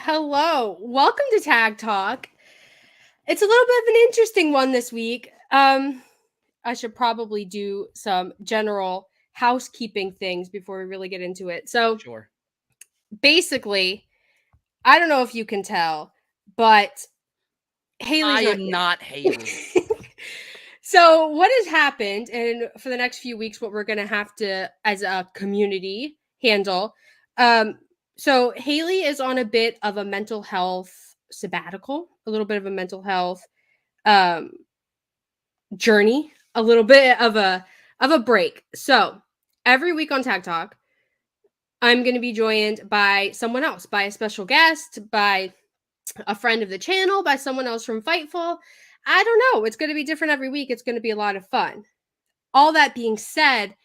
Hello. Welcome to Tag Talk. It's a little bit of an interesting one this week. I should probably do some general housekeeping things before we really get into it. So Sure. basically, I don't know if you can tell, but Haley's I not am not Haley. here. So what has happened, and for the next few weeks, what we're going to have to, as a community, handle. So Haley is on a bit of a mental health sabbatical, a little bit of a mental health um, journey, a little bit of a break. So every week on Tag Talk, I'm going to be joined by someone else, by a special guest, by a friend of the channel, by someone else from Fightful. I don't know. It's going to be different every week. It's going to be a lot of fun. All that being said,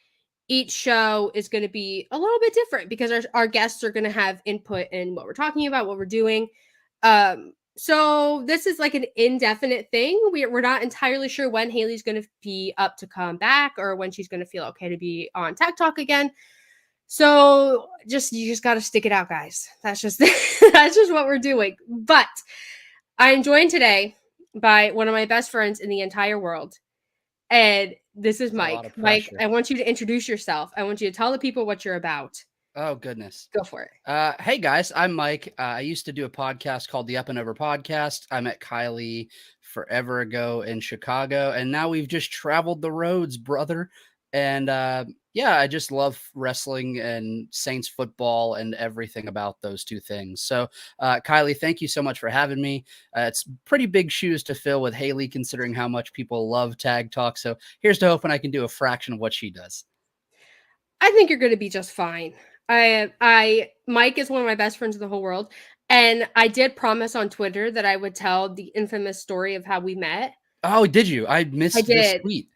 each show is going to be a little bit different because our guests are going to have input in what we're talking about, what we're doing. So this is like an indefinite thing. We're not entirely sure when Haley's going to be up to come back or when she's going to feel okay to be on Tech Talk again. So you just got to stick it out, guys. That's just that's just what we're doing. But I'm joined today by one of my best friends in the entire world. And this is Mike. Mike, I want you to introduce yourself. I want you to tell the people what you're about. Oh, goodness. Go for it. Hey, guys, I'm Mike. I used to do a podcast called the Up and Over Podcast. I met Kiley forever ago in Chicago, and now we've just traveled the roads, brother. And yeah, I just love wrestling and Saints football and everything about those two things. So, Kiley, thank you so much for having me. It's pretty big shoes to fill with Haley, considering how much people love Tag Talk. So here's to hoping I can do a fraction of what she does. I think you're going to be just fine. Mike is one of my best friends in the whole world. And I did promise on Twitter that I would tell the infamous story of how we met. Oh, did you? I missed this tweet.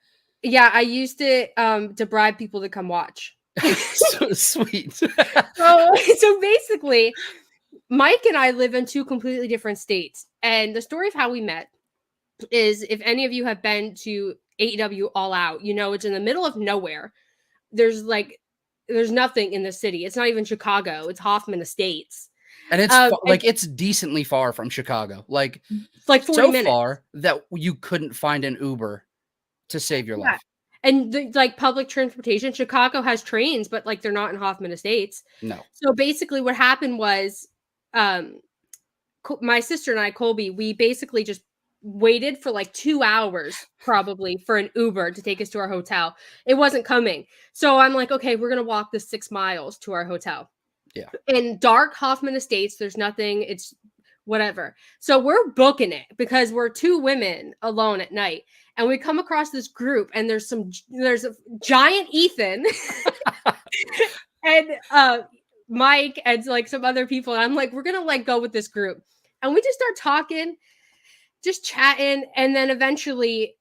Yeah, I used it to bribe people to come watch. So sweet. So basically, Mike and I live in two completely different states. And the story of how we met is, if any of you have been to AEW All Out, you know it's in the middle of nowhere. There's nothing in the city. It's not even Chicago. It's Hoffman Estates. And it's it's decently far from Chicago. Like 40 so minutes. Far that you couldn't find an Uber to save your life. And public transportation, Chicago has trains, but they're not in Hoffman Estates. No. So basically what happened was my sister and I, Colby, we basically just waited for 2 hours probably for an Uber to take us to our hotel. It wasn't coming. So I'm like, okay, we're going to walk this 6 miles to our hotel. Yeah. In dark Hoffman Estates, there's nothing. It's whatever. So we're booking it because we're two women alone at night. And we come across this group and there's a giant Ethan and Mike and some other people. And I'm like, we're going to go with this group. And we just start talking, just chatting. And then eventually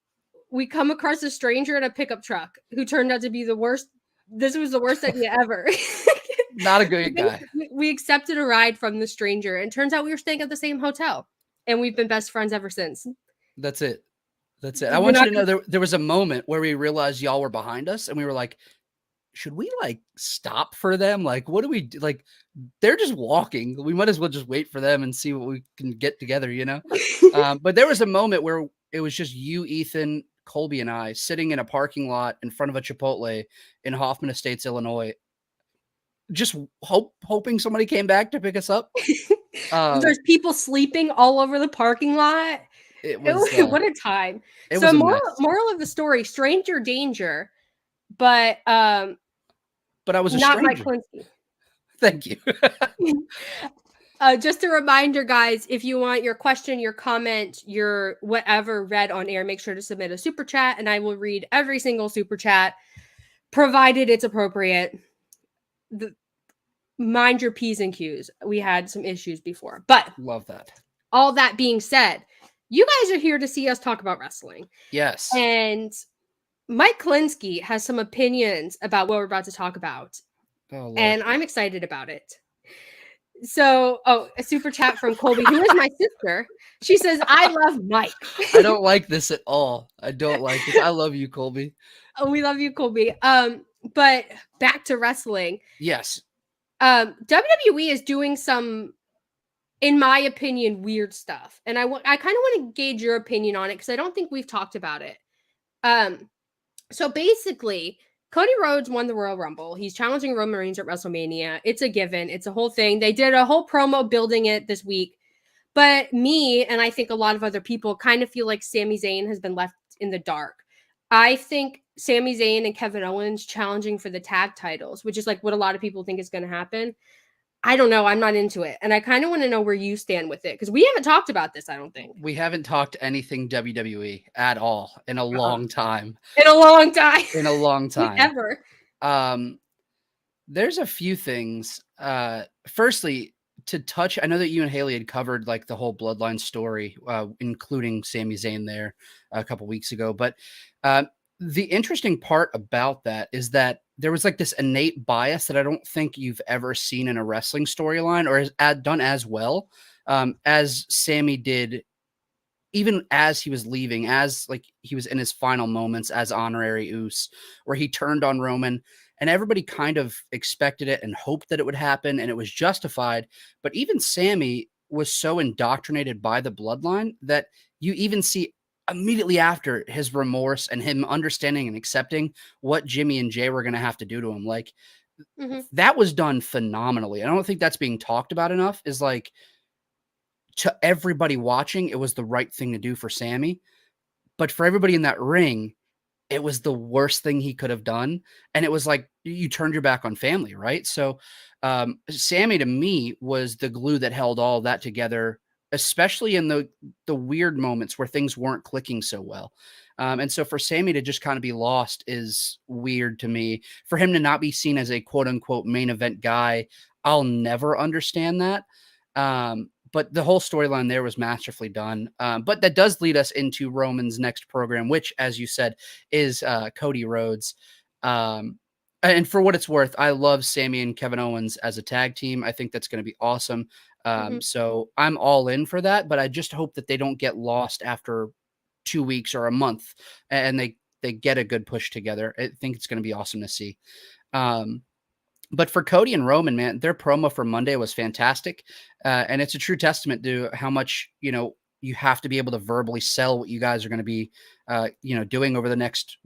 we come across a stranger in a pickup truck who turned out to be the worst. This was the worst idea ever. Not a good guy. We accepted a ride from the stranger, and turns out we were staying at the same hotel, and we've been best friends ever since. That's it. I want you to know there was a moment where we realized y'all were behind us, and we were like, should we stop for them? What do we do? They're just walking. We might as well just wait for them and see what we can get together, you know? But there was a moment where it was just you, Ethan, Colby, and I sitting in a parking lot in front of a Chipotle in Hoffman Estates, Illinois, just hoping somebody came back to pick us up. There's people sleeping all over the parking lot. It was what a time. So moral of the story, stranger danger, but I was not Mike Klinsky. Thank you. Just a reminder, guys, if you want your question, your comment, your whatever read on air, make sure to submit a super chat, and I will read every single super chat, provided it's appropriate. Mind your P's and Q's. We had some issues before, but love that. All that being said, you guys are here to see us talk about wrestling. Yes. And Mike Klinsky has some opinions about what we're about to talk about. Oh, and I'm excited about it. So, a super chat from Colby, who is my sister. She says, I love Mike. I don't like this at all. I don't like it. I love you, Colby. Oh, we love you, Colby. But back to wrestling. Yes. WWE is doing some in my opinion, weird stuff. And I kind of want to gauge your opinion on it because I don't think we've talked about it. So basically, Cody Rhodes won the Royal Rumble. He's challenging Roman Reigns at WrestleMania. It's a given. It's a whole thing. They did a whole promo building it this week. But me, and I think a lot of other people, kind of feel like Sami Zayn has been left in the dark. I think Sami Zayn and Kevin Owens challenging for the tag titles, which is like what a lot of people think is going to happen. I don't know. I'm not into it. And I kind of want to know where you stand with it because we haven't talked about this, I don't think. We haven't talked anything WWE at all in a long time. In a long time. In a long time. Ever. There's a few things. Firstly, to touch, I know that you and Haley had covered like the whole Bloodline story, including Sami Zayn there a couple weeks ago. But the interesting part about that is that there was like this innate bias that I don't think you've ever seen in a wrestling storyline or has done as well as Sami did, even as he was leaving, as like he was in his final moments as honorary Uce, where he turned on Roman. And everybody kind of expected it and hoped that it would happen, and it was justified. But even Sami was so indoctrinated by the bloodline that you even see immediately after his remorse and him understanding and accepting what Jimmy and Jay were going to have to do to him. Like that was done phenomenally. I don't think that's being talked about enough. Is like to everybody watching, it was the right thing to do for Sami. But for everybody in that ring, it was the worst thing he could have done. And it was like, you turned your back on family, right? So Sami to me was the glue that held all of that together, especially in the weird moments where things weren't clicking so well. And so for Sami to just kind of be lost is weird to me. For him to not be seen as a quote unquote main event guy, I'll never understand that. But the whole storyline there was masterfully done. But that does lead us into Roman's next program, which, as you said, is Cody Rhodes. And for what it's worth, I love Sami and Kevin Owens as a tag team. I think that's going to be awesome. So I'm all in for that. But I just hope that they don't get lost after 2 weeks or a month and they get a good push together. I think it's going to be awesome to see. But for Cody and Roman, man, their promo for Monday was fantastic. And it's a true testament to how much, you have to be able to verbally sell what you guys are going to be, doing over the next,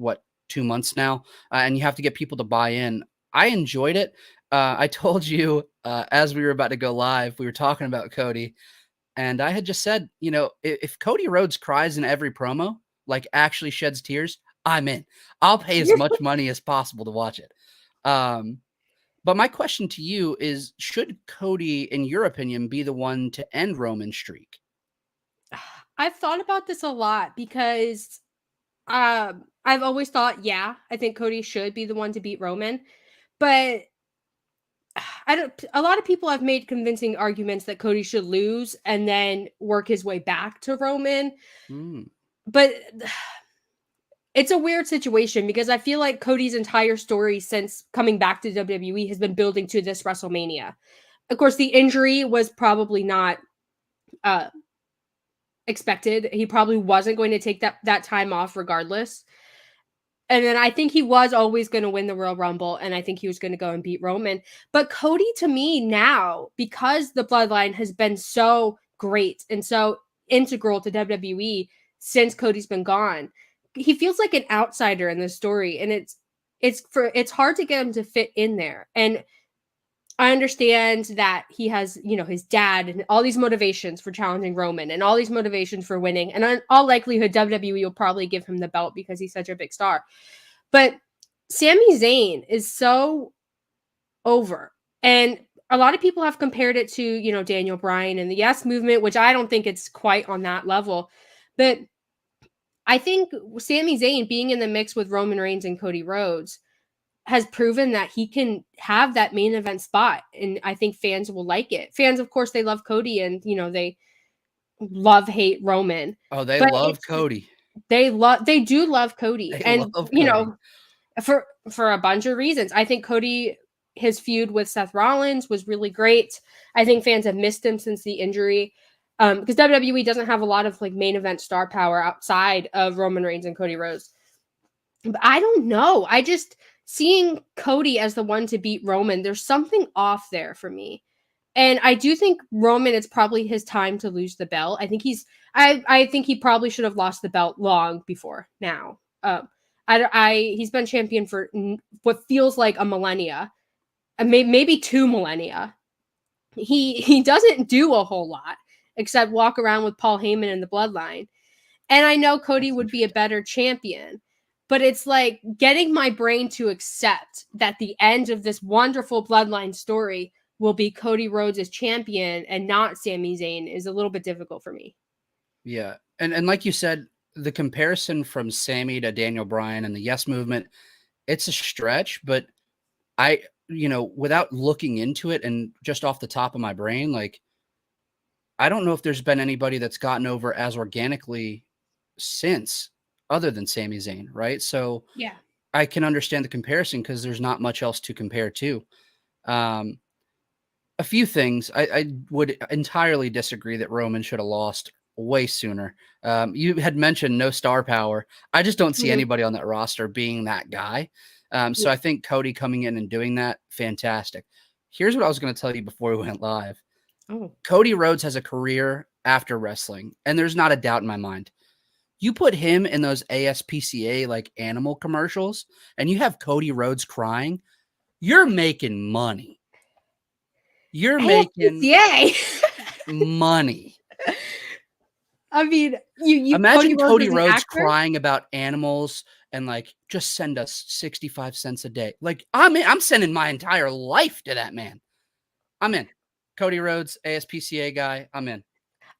2 months now. And you have to get people to buy in. I enjoyed it. I told you as we were about to go live, we were talking about Cody. And I had just said, if Cody Rhodes cries in every promo, like actually sheds tears, I'm in. I'll pay as much money as possible to watch it. But my question to you is, should Cody, in your opinion, be the one to end Roman's streak? I've thought about this a lot because I've always thought, I think Cody should be the one to beat Roman. But a lot of people have made convincing arguments that Cody should lose and then work his way back to Roman. But it's a weird situation because I feel like Cody's entire story since coming back to WWE has been building to this WrestleMania. Of course, the injury was probably not expected. He probably wasn't going to take that time off regardless. And then I think he was always going to win the Royal Rumble, and I think he was going to go and beat Roman. But Cody, to me now, because the bloodline has been so great and so integral to WWE since Cody's been gone, he feels like an outsider in this story, and it's hard to get him to fit in there. And I understand that he has, his dad and all these motivations for challenging Roman and all these motivations for winning. And in all likelihood, WWE will probably give him the belt because he's such a big star. But Sami Zayn is so over. And a lot of people have compared it to, Daniel Bryan and the Yes Movement, which I don't think it's quite on that level. But I think Sami Zayn being in the mix with Roman Reigns and Cody Rhodes has proven that he can have that main event spot. And I think fans will like it. Fans, of course, they love Cody and, they hate Roman. Oh, they love Cody. They do love Cody. And, Cody. For a bunch of reasons. I think Cody, his feud with Seth Rollins was really great. I think fans have missed him since the injury. Because WWE doesn't have a lot of like main event star power outside of Roman Reigns and Cody Rhodes. But I don't know. I just seeing Cody as the one to beat Roman, there's something off there for me. And I do think Roman, it's probably his time to lose the belt. I think he probably should have lost the belt long before now. He's been champion for what feels like a millennia, maybe 2 millennia. He doesn't do a whole lot except walk around with Paul Heyman in the bloodline. And I know Cody would be a better champion, but it's like getting my brain to accept that the end of this wonderful bloodline story will be Cody Rhodes as champion and not Sami Zayn is a little bit difficult for me. Yeah. And like you said, the comparison from Sami to Daniel Bryan and the Yes Movement, it's a stretch, but without looking into it and just off the top of my brain, like, I don't know if there's been anybody that's gotten over as organically since other than Sami Zayn, right? So yeah, I can understand the comparison because there's not much else to compare to. A few things I would entirely disagree that Roman should have lost way sooner. You had mentioned no star power. I just don't see anybody on that roster being that guy. So I think Cody coming in and doing that, fantastic. Here's what I was going to tell you before we went live. Oh. Cody Rhodes has a career after wrestling, and there's not a doubt in my mind. You put him in those ASPCA like animal commercials, and you have Cody Rhodes crying, you're making money. You're making money. I mean, you imagine Cody Rhodes crying about animals and like, just send us 65 cents a day. Like, I'm sending my entire life to that man. I'm in. Cody Rhodes, ASPCA guy, I'm in.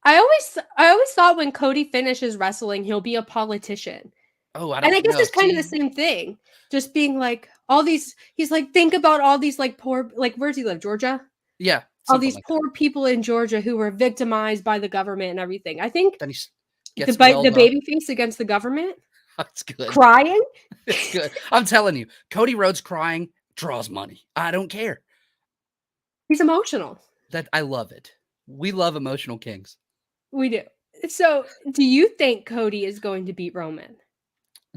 I always thought when Cody finishes wrestling, he'll be a politician. Oh, I don't know. And I guess it's kind of the same thing. Just being like all these, he's like, think about all these like poor, like, where does he live? Georgia? Yeah. All these like poor people in Georgia who were victimized by the government and everything. I think then the baby face against the government. That's good. Crying. It's good. I'm telling you, Cody Rhodes crying draws money. I don't care. He's emotional. I love it. We love emotional kings. We do. So, do you think Cody is going to beat Roman?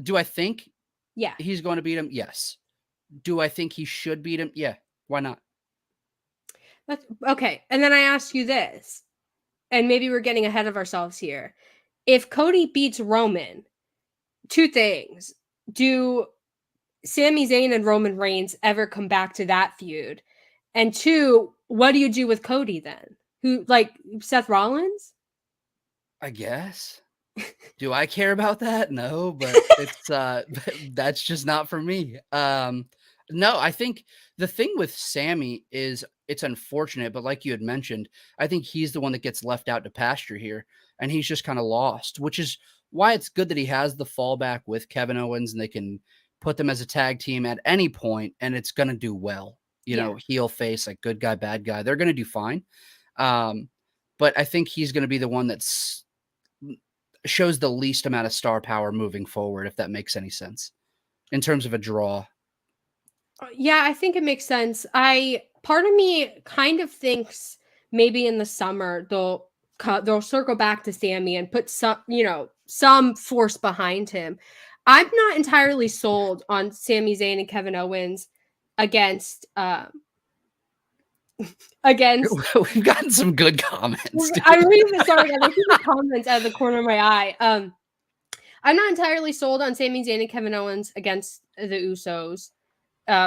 Do I think? Yeah. He's going to beat him? Yes. Do I think he should beat him? Yeah. Why not? That's okay. And then I ask you this, and maybe we're getting ahead of ourselves here. If Cody beats Roman, 2 things. Do Sami Zayn and Roman Reigns ever come back to that feud? And 2, what do you do with Cody then? Who, like, Seth Rollins? I guess. Do I care about that? No, but it's that's just not for me. No, I think the thing with Sami is it's unfortunate, but like you had mentioned, I think he's the one that gets left out to pasture here, and he's just kind of lost, which is why it's good that he has the fallback with Kevin Owens, and they can put them as a tag team at any point, and it's going to do well. You know, heel face, like good guy, bad guy, they're going to do fine. But I think he's going to be the one that's shows the least amount of star power moving forward, if that makes any sense in terms of a draw. Yeah, I think it makes sense. Part of me kind of thinks maybe in the summer they'll circle back to Sami and put some force behind him. I'm not entirely sold on Sami Zayn and Kevin Owens against We've gotten some good comments. I'm reading the comments out of the corner of my eye. I'm not entirely sold on Sami Zayn and Kevin Owens against the Usos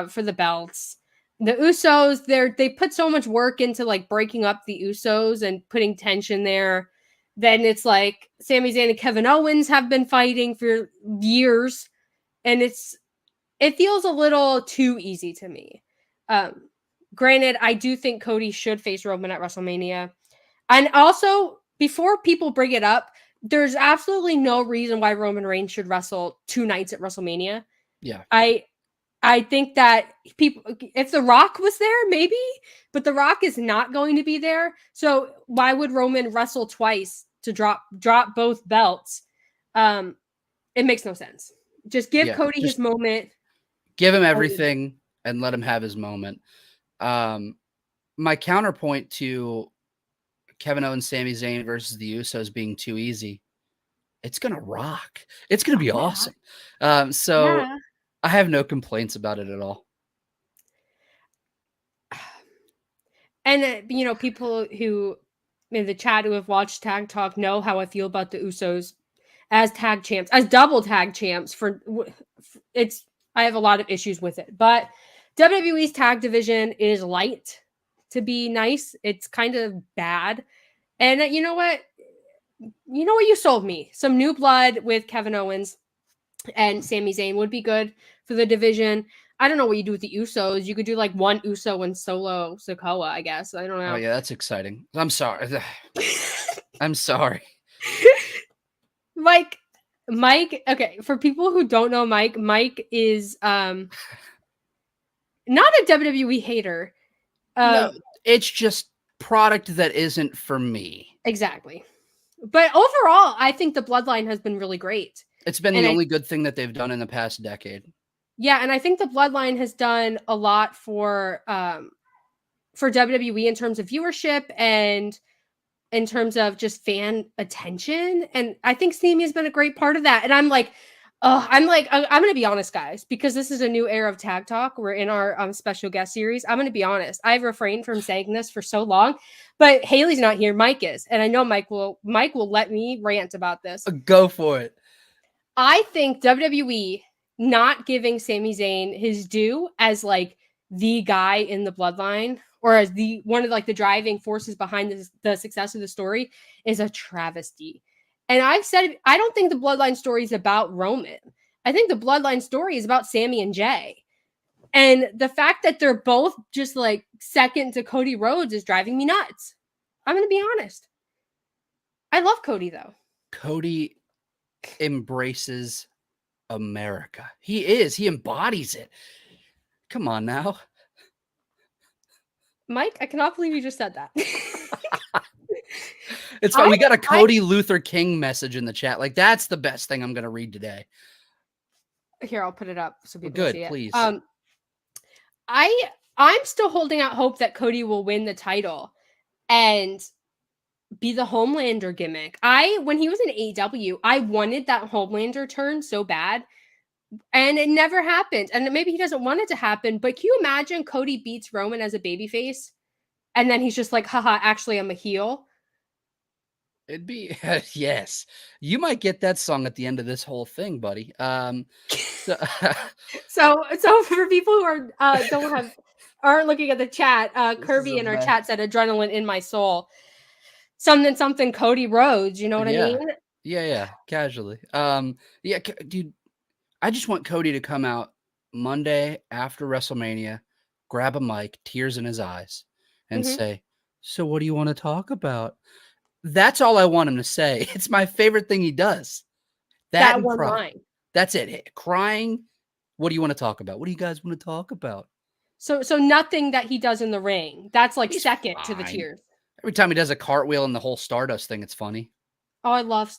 for the belts. The Usos, they put so much work into like breaking up the Usos and putting tension there. Then it's like Sami Zayn and Kevin Owens have been fighting for years, and it feels a little too easy to me. Granted, I do think Cody should face Roman at WrestleMania. And also, before people bring it up, there's absolutely no reason why Roman Reigns should wrestle 2 nights at WrestleMania. Yeah. I think that if The Rock was there, maybe, but The Rock is not going to be there. So why would Roman wrestle twice to drop both belts? It makes no sense. Just give Cody his moment. Give him everything and let him have his moment. My counterpoint to Kevin Owens, Sami Zayn versus the Usos being too easy, it's gonna rock. It's gonna be awesome. I have no complaints about it at all. And people who in the chat who have watched Tag Talk know how I feel about the Usos as tag champs, as double tag champs. It's I have a lot of issues with it, but WWE's tag division is light to be nice. It's kind of bad, and you know what? You sold me. Some new blood with Kevin Owens and Sami Zayn would be good for the division. I don't know what you do with the Usos. You could do like one Uso and Solo Sikoa, I guess. I don't know. Oh yeah, that's exciting. I'm sorry. I'm sorry. Mike, okay, for people who don't know Mike is not a WWE hater. No, it's just product that isn't for me. Exactly. But overall, I think the Bloodline has been really great. It's been And the only good thing that they've done in the past decade. Yeah, and I think the Bloodline has done a lot for WWE in terms of viewership and in terms of just fan attention. And I think Sami has been a great part of that. And I'm going to be honest, guys, because this is a new era of Tag Talk. We're in our special guest series. I'm going to be honest. I've refrained from saying this for so long, but Haley's not here. Mike is. And I know Mike will let me rant about this. Go for it. I think WWE not giving Sami Zayn his due as like the guy in the Bloodline or as the one of like the driving forces behind the success of the story is a travesty. And I've said I don't think the Bloodline story is about Roman. I think the Bloodline story is about Sami and Jay. And the fact that they're both just like second to Cody Rhodes is driving me nuts. I'm going to be honest. I love Cody though. Cody embraces America. He embodies it. Come on now. Mike, I cannot believe you just said that. It's fine. We got a Cody Luther King message in the chat. Like, that's the best thing I'm going to read today. Here, I'll put it up so people Good, see it. please. I'm still holding out hope that Cody will win the title and be the Homelander gimmick. When he was in AEW, I wanted that Homelander turn so bad, and it never happened. And maybe he doesn't want it to happen, but can you imagine Cody beats Roman as a babyface, and then he's just like, haha, actually, I'm a heel? It'd be yes. You might get that song at the end of this whole thing, buddy. So for people who aren't looking at the chat, Kirby in our chat said adrenaline in my soul. Something Cody Rhodes, you know what I mean? Yeah, casually. Yeah, dude, I just want Cody to come out Monday after WrestleMania, grab a mic, tears in his eyes, and say, "So what do you want to talk about?" That's all I want him to say. It's my favorite thing he does. That one line. That's it. Crying. What do you want to talk about? What do you guys want to talk about? So nothing that he does in the ring. That's like He's second fine. to the tears. Every time he does a cartwheel and the whole Stardust thing, it's funny. Oh, I love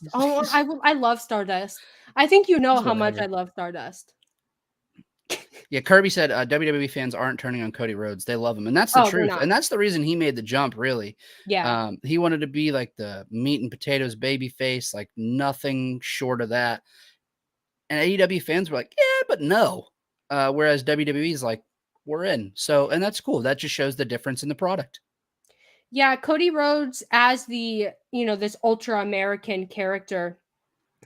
Stardust. I think you know how much I love Stardust. Yeah, Kirby said WWE fans aren't turning on Cody Rhodes. They love him. And that's the truth. And that's the reason he made the jump, really. Yeah. He wanted to be like the meat and potatoes baby face, like nothing short of that. And AEW fans were like, yeah, but no. Whereas WWE is like, we're in. So, and that's cool. That just shows the difference in the product. Yeah, Cody Rhodes as the, this ultra American character,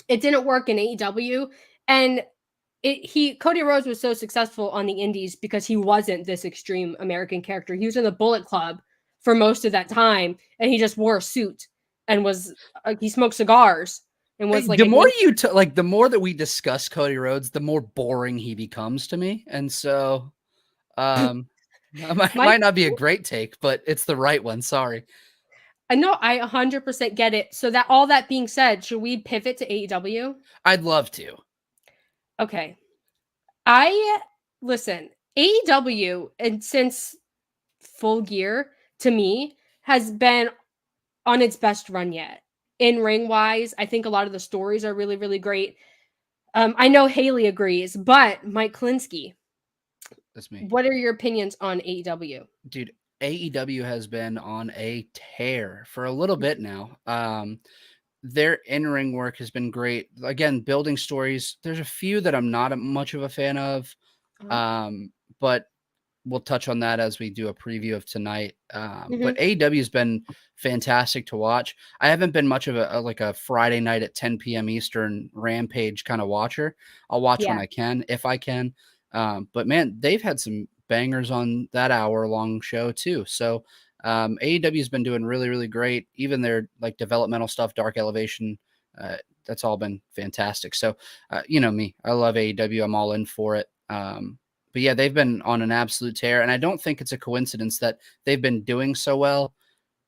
it didn't work in AEW. And Cody Rhodes was so successful on the indies because he wasn't this extreme American character. He was in the Bullet Club for most of that time, and he just wore a suit and was he smoked cigars and was like the more the more that we discuss Cody Rhodes, the more boring he becomes to me. And so might not be a great take, but it's the right one. Sorry. I know, I 100% get it. So that all that being said, should we pivot to AEW? I'd love to. Okay. Listen, AEW, and since Full Gear, to me, has been on its best run yet. In ring wise, I think a lot of the stories are really, really great. I know Haley agrees, but Mike Klinsky, that's me. What are your opinions on AEW? Dude, AEW has been on a tear for a little bit now. Their in-ring work has been great. Again, building stories. There's a few that I'm not much of a fan of. But we'll touch on that as we do a preview of tonight. But Mhm. AEW has been fantastic to watch. I haven't been much of a like a Friday night at 10 p.m. Eastern Rampage kind of watcher. I'll watch when Yeah. I can, if I can. But man, they've had some bangers on that hour long show too. So AEW has been doing really, really great. Even their like developmental stuff, Dark Elevation, that's all been fantastic. So you know me, I love AEW. I'm all in for it. But yeah, they've been on an absolute tear, and I don't think it's a coincidence that they've been doing so well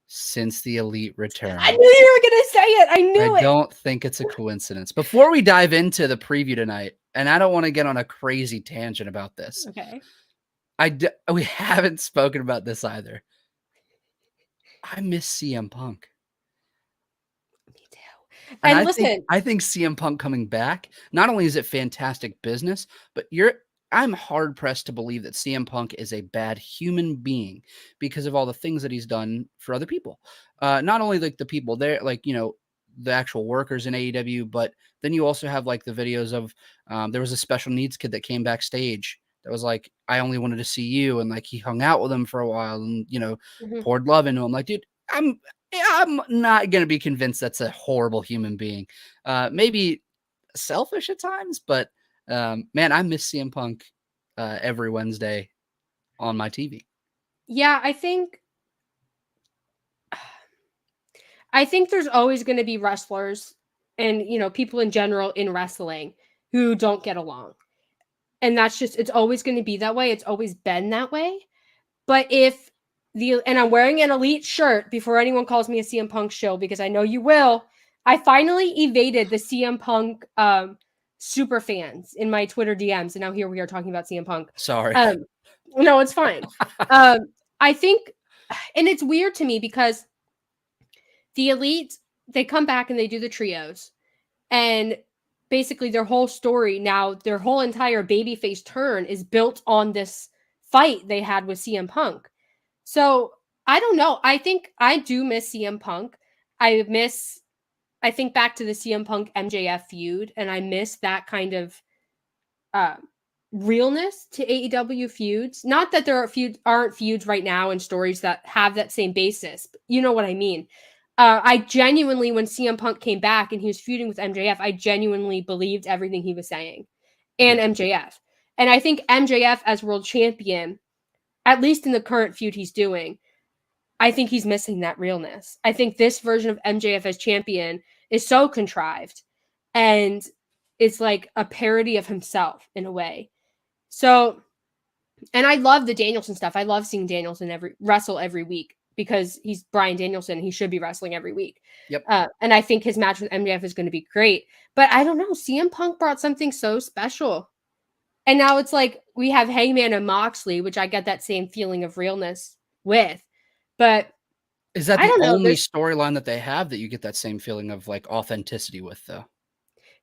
since the Elite I return. knew you were gonna say it. I I knew it. don't think it's a coincidence. Before we dive into the preview tonight, and I don't want to get on a crazy tangent about this, Okay. we haven't spoken about this either. I miss CM Punk. Me too. And And listen, I think CM Punk coming back, not only is it fantastic business, but I'm hard pressed to believe that CM Punk is a bad human being because of all the things that he's done for other people. Not only like the people there, like, you know, the actual workers in AEW, but then you also have like the videos of there was a special needs kid that came backstage that was like, I only wanted to see you. And like he hung out with him for a while and, you know, mhm. poured love into him. Like, dude, I'm not going to be convinced that's a horrible human being. Maybe selfish at times, but man, I miss CM Punk every Wednesday on my TV. Yeah, I think there's always going to be wrestlers and, people in general in wrestling who don't get along. And that's just it's always going to be that way. It's always been that way. But if and I'm wearing an Elite shirt before anyone calls me a CM Punk show because I know you will. I finally evaded the CM Punk super fans in my Twitter DMs, and now here we are talking about CM Punk. Sorry. Um, no, it's fine. Um, I think, and it's weird to me because the Elite, they come back and they do the trios, and basically their whole story now, their whole entire babyface turn is built on this fight they had with CM Punk. So I don't know. I think I do miss CM Punk. I think back to the CM Punk MJF feud, and I miss that kind of uh, realness to AEW feuds. Not that there aren't feuds right now and stories that have that same basis. But you know what I mean. I genuinely, when CM Punk came back and he was feuding with MJF, I genuinely believed everything he was saying, and Yeah. MJF. And I think MJF as world champion, at least in the current feud he's doing, I think he's missing that realness. I think this version of MJF as champion is so contrived, and it's like a parody of himself in a way. So, and I love the Danielson stuff. I love seeing Danielson wrestle every week because he's Brian Danielson. He should be wrestling every week. Yep. And I think his match with MJF is going to be great. But I don't know. CM Punk brought something so special. And now it's like we have Hangman and Moxley, which I get that same feeling of realness with. But Is that I the don't know. only There's storyline that they have that you get that same feeling of like authenticity with, though?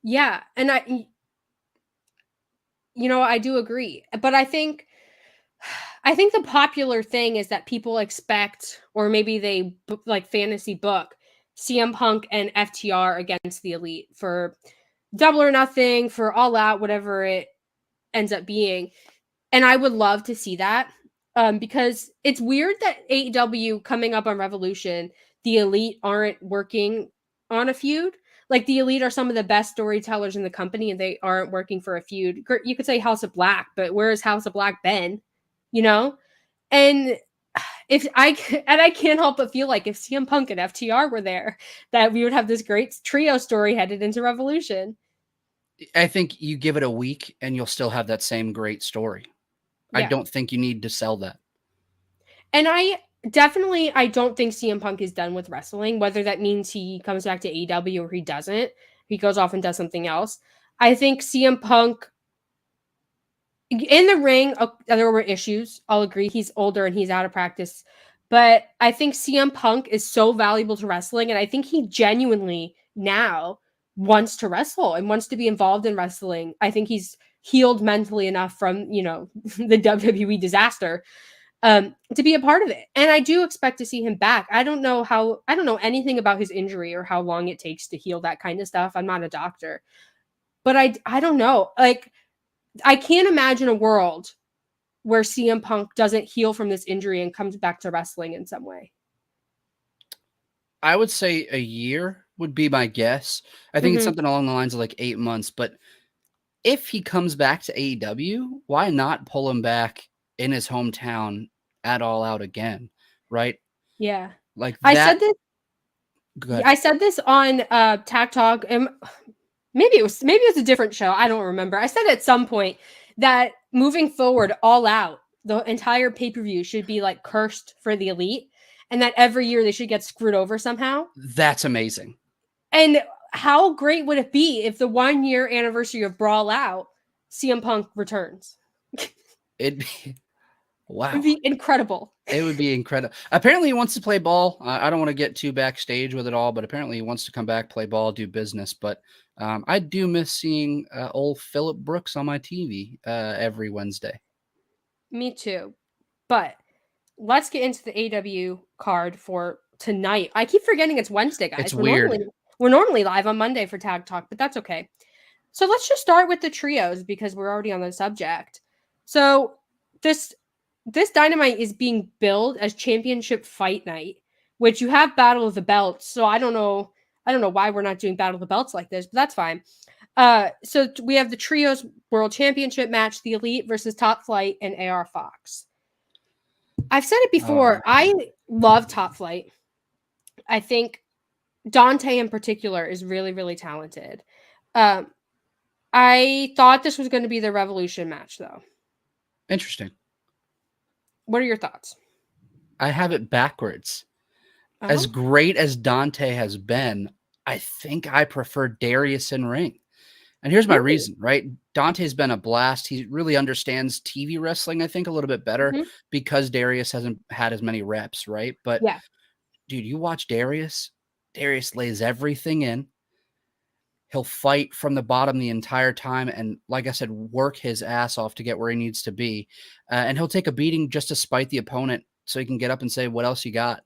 Yeah, and I do agree. But I think the popular thing is that people expect, or maybe they like fantasy book CM Punk and FTR against the Elite for Double or Nothing, for All Out, whatever it ends up being. And I would love to see that, because it's weird that AEW coming up on Revolution, the Elite aren't working on a feud. Like the Elite are some of the best storytellers in the company, and they aren't working for a feud. You could say House of Black, but where has House of Black been? You know, and I can't help but feel like if CM Punk and FTR were there, that we would have this great trio story headed into Revolution. I think you give it a week and you'll still have that same great story. I Yeah. don't think you need to sell that. And I don't think CM Punk is done with wrestling, whether that means he comes back to AEW or he doesn't. He goes off and does something else. I think CM Punk in the ring, there were issues. I'll agree. He's older and he's out of practice. But I think CM Punk is so valuable to wrestling. And I think he genuinely now wants to wrestle and wants to be involved in wrestling. I think he's healed mentally enough from, the WWE disaster, to be a part of it. And I do expect to see him back. I don't know anything about his injury or how long it takes to heal that kind of stuff. I'm not a doctor. But I don't know. Like, I can't imagine a world where CM Punk doesn't heal from this injury and comes back to wrestling in some way? I would say a year would be my guess. I think it's something along the lines of like 8 months. But if he comes back to AEW, why not pull him back in his hometown at All Out again? Right? Yeah. Like I that. said this Go ahead. I said this on Tag Talk, and maybe it was a different show. I don't remember. I said at some point that moving forward, All Out, the entire pay-per-view should be like cursed for the Elite, and that every year they should get screwed over somehow. That's amazing. And how great would it be if the 1 year anniversary of Brawl Out, CM Punk returns? It'd be wow. It would be incredible. It would be incredible. Apparently, he wants to play ball. I don't want to get too backstage with it all, but apparently, he wants to come back, play ball, do business. But I do miss seeing old Phillip Brooks on my TV every Wednesday. Me too. But let's get into the AEW card for tonight. I keep forgetting it's Wednesday, guys. It's weird. We're normally live on Monday for Tag Talk, but that's okay. So let's just start with the trios because we're already on the subject. So this Dynamite is being billed as Championship Fight Night, which you have Battle of the Belts. So I don't know why we're not doing Battle of the Belts like this, but that's fine. So we have the Trios World Championship match, the Elite versus Top Flight and AR Fox. I've said it before. I love Top Flight. I think Dante in particular is really, really talented. I thought this was going to be the Revolution match, though. Interesting. What are your thoughts? I have it backwards. As great as Dante has been, I think I prefer Darius in ring. And here's my reason, right? Dante's been a blast. He really understands TV wrestling, I think, a little bit better because Darius hasn't had as many reps, right? But, dude, you watch Darius. Darius lays everything in. He'll fight from the bottom the entire time and, like I said, work his ass off to get where he needs to be. And he'll take a beating just to spite the opponent so he can get up and say, what else you got?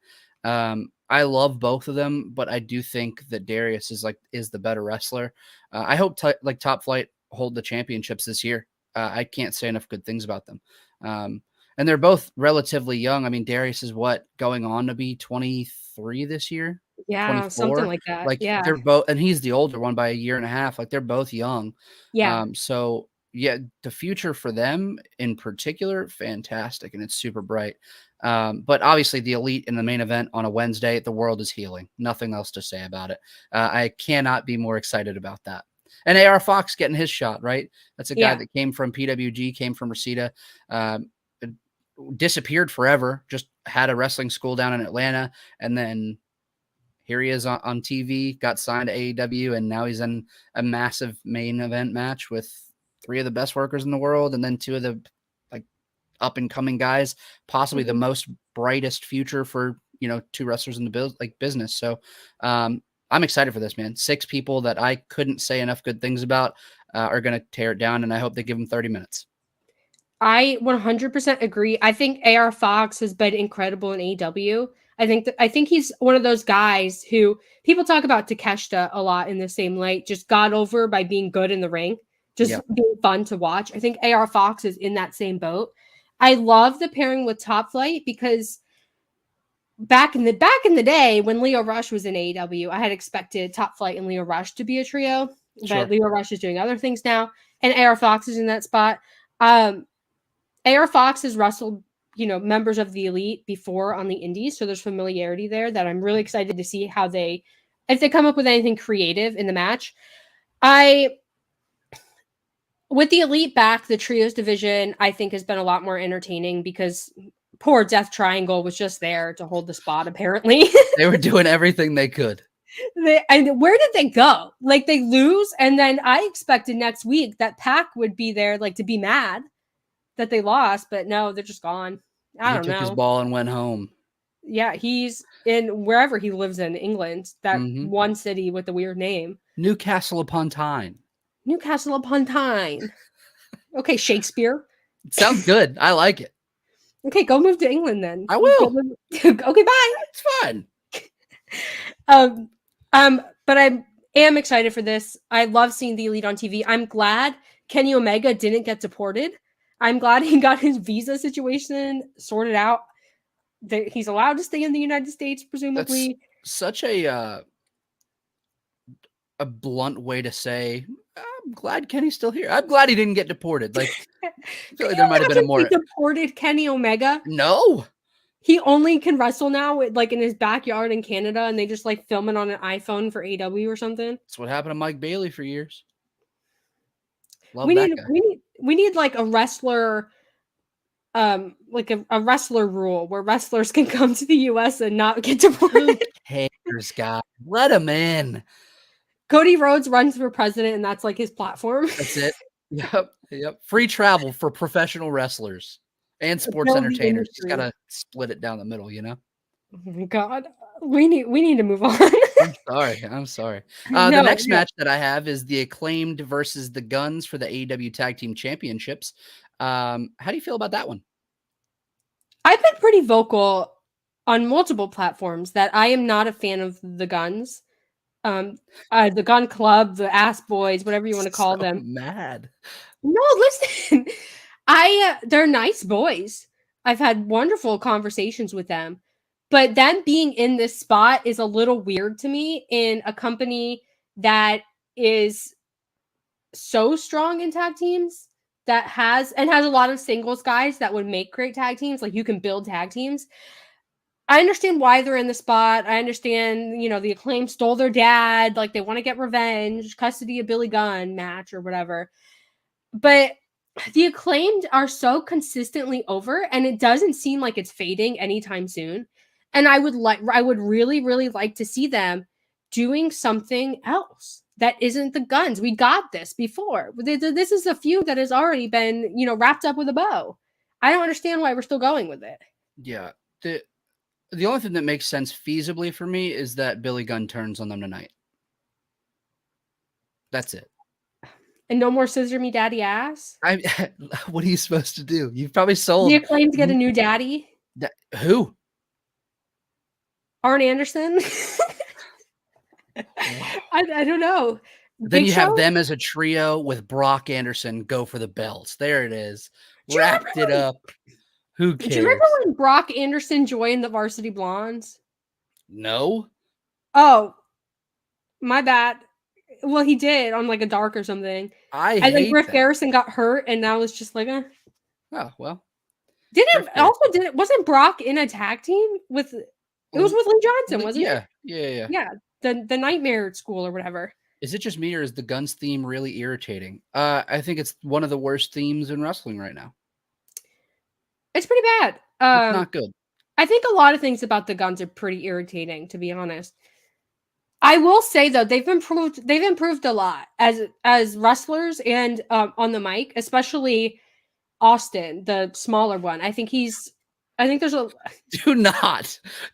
I love both of them, but I do think that Darius is the better wrestler. I hope Top Flight hold the championships this year. I can't say enough good things about them. And they're both relatively young. I mean, Darius is going on to be 23 this year. Yeah, 24. something like that. They're both, and he's the older one by a year and a half. Like they're both young. Yeah. So yeah, the future for them in particular, fantastic, and it's super bright. But obviously the Elite in the main event on a Wednesday, the world is healing. Nothing else to say about it. I cannot be more excited about that. And AR Fox getting his shot, right? That's a guy that came from PWG, came from Reseda, disappeared forever, just had a wrestling school down in Atlanta, and then here he is on TV, got signed to AEW, and now he's in a massive main event match with 3 of the best workers in the world, and then 2 of the up and coming guys, possibly the most brightest future for 2 wrestlers in the business. So I'm excited for this, man. 6 people that I couldn't say enough good things about are going to tear it down, and I hope they give them 30 minutes. I 100% agree. I think AR Fox has been incredible in AEW. I think he's one of those guys who people talk about Takeshita a lot in the same light, just got over by being good in the ring, just being fun to watch. I think AR Fox is in that same boat. I love the pairing with Top Flight because back in the day when Leo Rush was in AEW, I had expected Top Flight and Leo Rush to be a trio, but Leo Rush is doing other things now, and AR Fox is in that spot. AR Fox has wrestled, members of the Elite before on the indies, so there's familiarity there that I'm really excited to see if they come up with anything creative in the match. With the Elite back, the trios division, I think, has been a lot more entertaining because poor Death Triangle was just there to hold the spot, apparently. They were doing everything they could. And where did they go? They lose, and then I expected next week that Pac would be there, to be mad that they lost, but no, they're just gone. I don't know. He took his ball and went home. Yeah, he's in wherever he lives in England, that one city with the weird name. Newcastle upon Tyne. Newcastle upon Tyne. Okay, Shakespeare. Sounds good. I like it. Okay, go move to England then. I will. Okay, bye. It's fine. But I am excited for this. I love seeing the Elite on TV. I'm glad Kenny Omega didn't get deported. I'm glad he got his visa situation sorted out. That he's allowed to stay in the United States, That's presumably. such a blunt way to say, I'm glad Kenny's still here. I'm glad he didn't get deported. Like, I feel Can like you there might have been a imagine he more. deported Kenny Omega? No. He only can wrestle now, like in his backyard in Canada, and they just like film it on an iPhone for AEW or something. That's what happened to Mike Bailey for years. Love We that need guy. we need like a wrestler, like a wrestler rule where wrestlers can come to the US and not get Who deported. cares, guy? Let him in. Cody Rhodes runs for president, and that's like his platform. That's it. Yep. Free travel for professional wrestlers and sports Build the entertainers. He's got industry. to split it down the middle, you know? Oh my god, we need to move on. I'm sorry. The No, next match that I have is the Acclaimed versus the Guns for the AEW Tag Team Championships. How do you feel about that one? I've been pretty vocal on multiple platforms that I am not a fan of the Guns. The Gun Club, the Ass Boys, whatever you want to call So them. mad. No, listen, they're nice boys. I've had wonderful conversations with them, but them being in this spot is a little weird to me in a company that is so strong in tag teams, that has a lot of singles guys that would make great tag teams. Like, you can build tag teams. I understand why they're in the spot. I understand, the Acclaim stole their dad. Like, they want to get revenge, custody of Billy Gunn match or whatever. But the Acclaimed are so consistently over, and it doesn't seem like it's fading anytime soon. And I would really, really like to see them doing something else that isn't the Guns. We got this before. This is a feud that has already been, wrapped up with a bow. I don't understand why we're still going with it. Yeah. The only thing that makes sense feasibly for me is that Billy Gunn turns on them tonight. That's it. And no more scissor me daddy ass. What are you supposed to do? You've probably sold. The Acclaimed get a new daddy. Who? Arn Anderson. I don't know. Then Big you Show? have them as a trio with Brock Anderson go for the belts. There it is. Do you Wrapped remember it up. Who Do you cares? remember when Brock Anderson joined the Varsity Blondes? No. Oh, my bad. Well, he did on like a dark or something. And then hate Griff that. Garrison got hurt, and now it's just like, Oh, well. Wasn't Brock in a tag team with? It was with Lee Johnson, wasn't it? Yeah. Yeah, the Nightmare School or whatever. Is it just me, or is the Guns theme really irritating? I think it's one of the worst themes in wrestling right now. It's pretty bad. It's not good. I think a lot of things about the Guns are pretty irritating, to be honest. I will say though, they've improved a lot as wrestlers and on the mic, especially Austin, the smaller one. I think there's a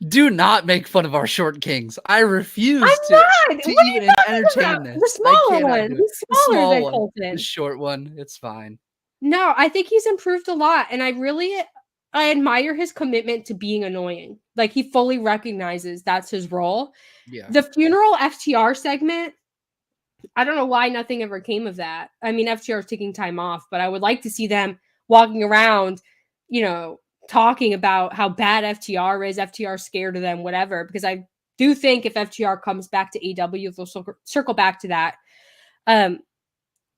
Do not make fun of our short kings. I refuse to even entertain this. The smaller one. He's smaller than Colton. The short one. It's fine. No, I think he's improved a lot, and I admire his commitment to being annoying. Like, he fully recognizes that's his role. Yeah. The funeral FTR segment, I don't know why nothing ever came of that. I mean, FTR is taking time off, but I would like to see them walking around, talking about how bad FTR is, FTR scared of them, whatever, because I do think if FTR comes back to AEW, they'll circle back to that. But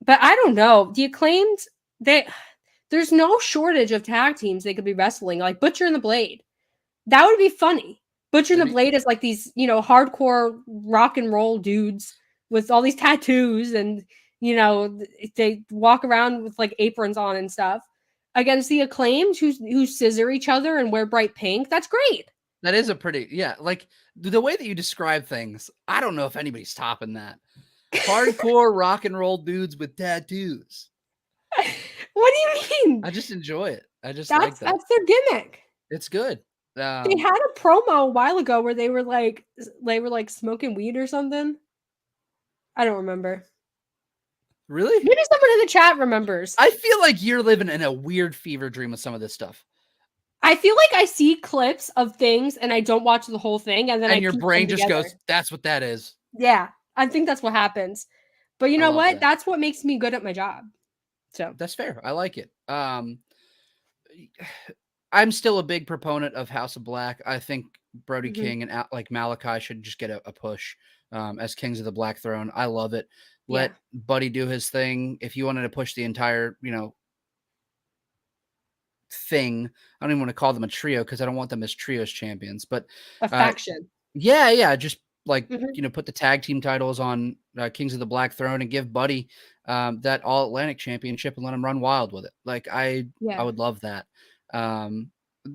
I don't know. The Acclaimed, there's no shortage of tag teams they could be wrestling, like Butcher and the Blade. That would be funny. Butcher and the Blade is like these, hardcore rock and roll dudes with all these tattoos, and they walk around with like aprons on and stuff against the Acclaimed who scissor each other and wear bright pink. That's great. That is like the way that you describe things. I don't know if anybody's topping that. Hardcore rock and roll dudes with tattoos. What do you mean? I just enjoy it. Like that. That's their gimmick. It's good. They had a promo a while ago where they were like smoking weed or something. I don't remember. Really? Maybe someone in the chat remembers. I feel like you're living in a weird fever dream with some of this stuff. I feel like I see clips of things and I don't watch the whole thing, and then your brain just goes, "That's what that is." Yeah, I think that's what happens. But you know what? That's what makes me good at my job. So That's fair. I like it. I'm still a big proponent of House of Black. I think Brody mhm. King and like Malachi should just get a push as Kings of the Black Throne. I love it. Yeah, Let Buddy do his thing. If you wanted to push the entire, thing, I don't even want to call them a trio because I don't want them as trios champions. But a uh, faction. yeah, just like Mhm. put the tag team titles on Kings of the Black Throne and give Buddy that All Atlantic Championship and let him run wild with it. Like I Yeah. would love that. Um,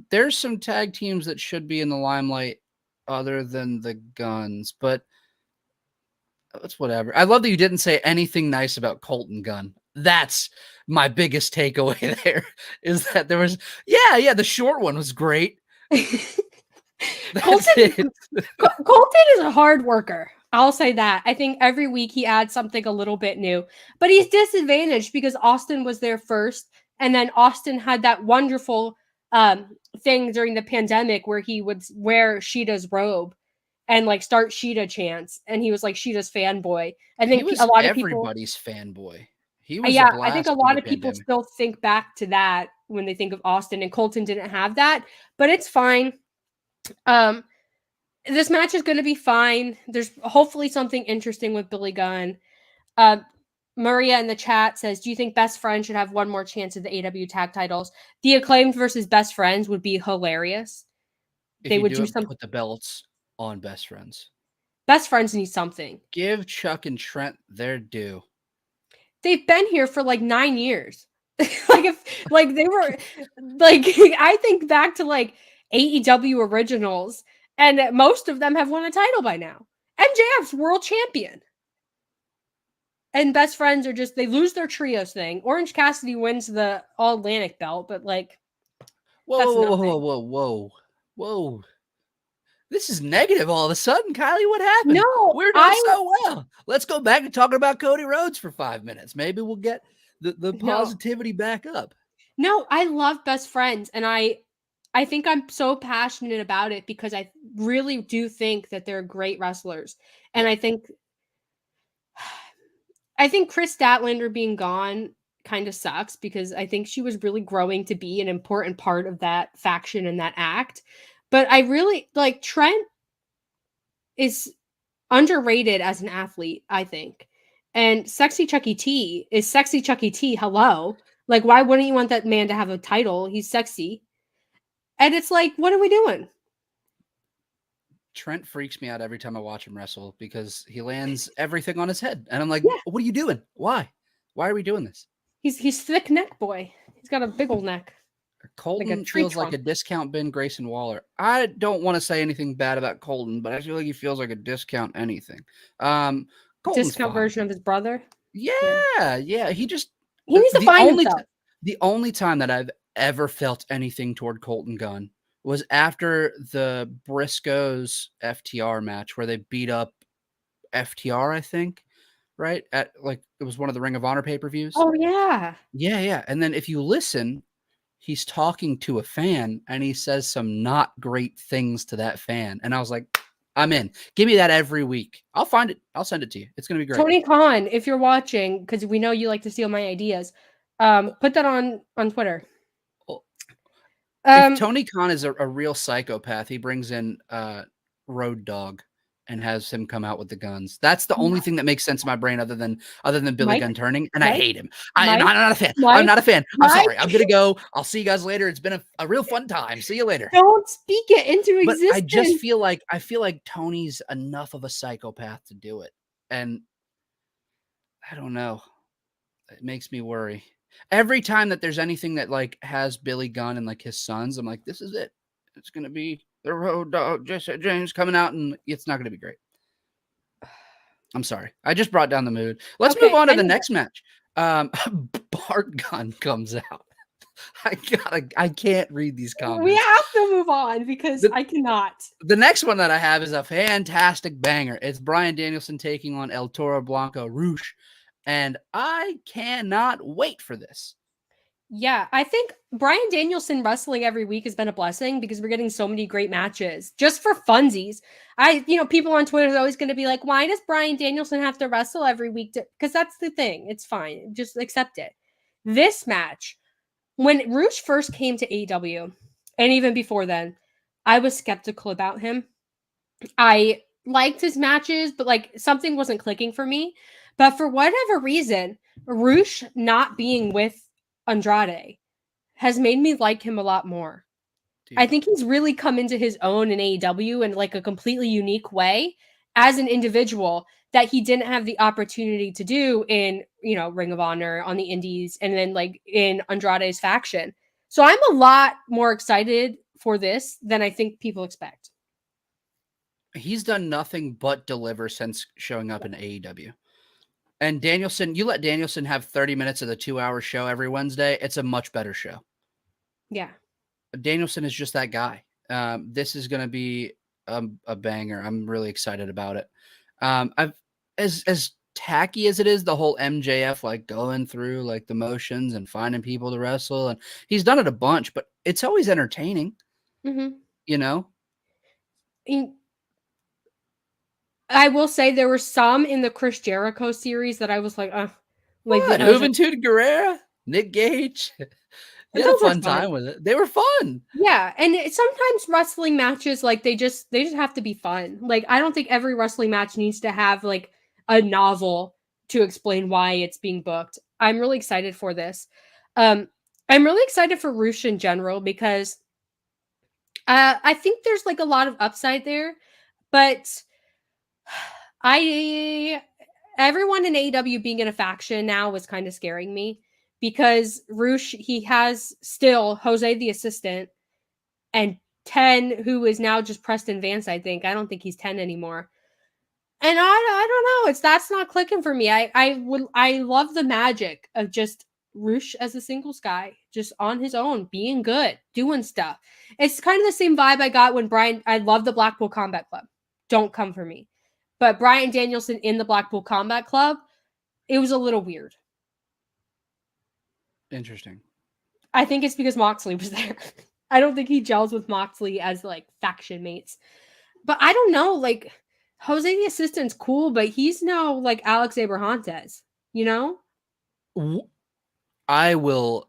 there's some tag teams that should be in the limelight other than the Guns, but it's whatever. I love that you didn't say anything nice about Colton Gunn. That's my biggest takeaway there is that there was, yeah, the short one was great. That's Colton it. Colton is a hard worker. I'll say that. I think every week he adds something a little bit new, but he's disadvantaged because Austin was there first, and then Austin had that wonderful thing during the pandemic where he would wear Sheeta's robe and like start Sheeta chants, and he was like Sheeta's fanboy. I He think a was lot of people, everybody's fanboy. He was a yeah, I think a blast through lot the of people pandemic. still think back to that when they think of Austin, and Colton didn't have that, but it's fine. Um, this match is going to be fine. There's hopefully something interesting with Billy Gunn. Uh, Maria in the chat says, "Do you think Best Friends should have one more chance at the AW tag titles? The Acclaimed versus Best Friends would be hilarious. If They you would do do it, some. put the belts on Best Friends. Best Friends need something. Give Chuck and Trent their due. They've been here for like 9 years. Like if like they were like I think back to like AEW originals, and most of them have won a title by now. MJF's world champion. And Best Friends are just they lose their trios thing. Orange Cassidy wins the All Atlantic belt, but like Whoa, that's whoa, whoa, nothing. whoa, whoa, whoa, whoa. This is negative all of a sudden, Kylie. What happened? No, We're doing I so well. Let's go back to talking about Cody Rhodes for 5 minutes. Maybe we'll get the no positivity back up. no, I love Best Friends, and I think I'm so passionate about it because I really do think that they're great wrestlers, and Yeah. I think Chris Statlander being gone kind of sucks because I think she was really growing to be an important part of that faction and that act. But I really like Trent is underrated as an athlete, I think. And Sexy Chucky T is Sexy Chucky T. Hello. Like, why wouldn't you want that man to have a title? He's sexy. And it's like, what are we doing? Trent freaks me out every time I watch him wrestle because he lands everything on his head. And I'm like, Yeah. what are you doing? Why? Why are we doing this? He's thick neck boy. He's got a big old neck. Like a Colton tree feels like trunk. a discount bin Grayson Waller. I don't want to say anything bad about Colton, but I feel like he feels like a discount anything. Colton's Discount fine. version of his brother. Yeah. Yeah. He just He needs to the find only himself. the only time that I've ever felt anything toward Colton Gunn was after the Briscoes FTR match where they beat up FTR, I think, right? At like it was one of the Ring of Honor pay-per-views. Oh yeah. Yeah. And then if you listen, he's talking to a fan and he says some not great things to that fan. And I was like, I'm in. Give me that every week. I'll find it. I'll send it to you. It's going to be great. Tony Khan, if you're watching, because we know you like to steal my ideas, put that on Twitter. If Tony Khan is a real psychopath, he brings in Road Dogg and has him come out with the guns. That's the only thing that makes sense in my brain other than Billy Mike, Gunn turning, and I Mike, hate him. Mike, I'm not a fan. I'm Mike, not a fan. I'm Mike. sorry. I'm gonna go. I'll see you guys later. It's been a real fun time. See you later. Don't speak it into But I just existence. feel like Tony's enough of a psychopath to do it, and I don't know. It makes me worry. Every time that there's anything that like has Billy Gunn and like his sons, I'm like, this is it. It's gonna be the Road Dogg, Jesse James coming out, and it's not gonna be great. I'm sorry. I just brought down the mood. Let's move on to the next match. Bart Gunn comes out. I can't read these comments. We have to move on because I cannot. The next one that I have is a fantastic banger. It's Bryan Danielson taking on El Toro Blanco Rouge. And I cannot wait for this. Yeah, I think Bryan Danielson wrestling every week has been a blessing because we're getting so many great matches just for funsies. People on Twitter are always going to be like, why does Bryan Danielson have to wrestle every week? Because that's the thing. It's fine. Just accept it. This match, when Roosh first came to AEW, and even before then, I was skeptical about him. I liked his matches, but like something wasn't clicking for me. But for whatever reason, Roosh not being with Andrade has made me like him a lot more. I Dude, think he's really come into his own in AEW in like a completely unique way as an individual that he didn't have the opportunity to do in, Ring of Honor, on the Indies, and then like in Andrade's faction. So I'm a lot more excited for this than I think people expect. he's done nothing but deliver since showing up in AEW. And Danielson, you let Danielson have 30 minutes of the 2-hour show every Wednesday, it's a much better show. Yeah. Danielson is just that guy. This is going to be a banger. I'm really excited about it. I've as tacky as it is, the whole MJF like going through like the motions and finding people to wrestle, and he's done it a bunch, but it's always entertaining. Mm-hmm. You know, I will say there were some in the Chris Jericho series that I was like, like what I was like, Juventud Guerrera, Nick Gage. You had a those were fun fun. time with it. They were fun. Yeah, and sometimes wrestling matches like they just have to be fun. Like I don't think every wrestling match needs to have like a novel to explain why it's being booked. I'm really excited for this. Um I'm really excited for Roosh in general because I think there's like a lot of upside there, but I everyone in AEW being in a faction now was kind of scaring me because Roosh, he has still Jose the assistant and 10, who is now just Preston Vance, I think. I don't think he's 10 anymore. And I don't know. That's not clicking for me. I love the magic of just Roosh as a singles guy, just on his own, being good, doing stuff. It's kind of the same vibe I got when I love the Blackpool Combat Club. Don't come for me. But Bryan Danielson in the Blackpool Combat Club, it was a little weird. Interesting. I think it's because Moxley was there. I don't think he gels with Moxley as like faction mates. But I don't know, like Jose the assistant's cool, but he's no like Alex Abrahantes, you know? I will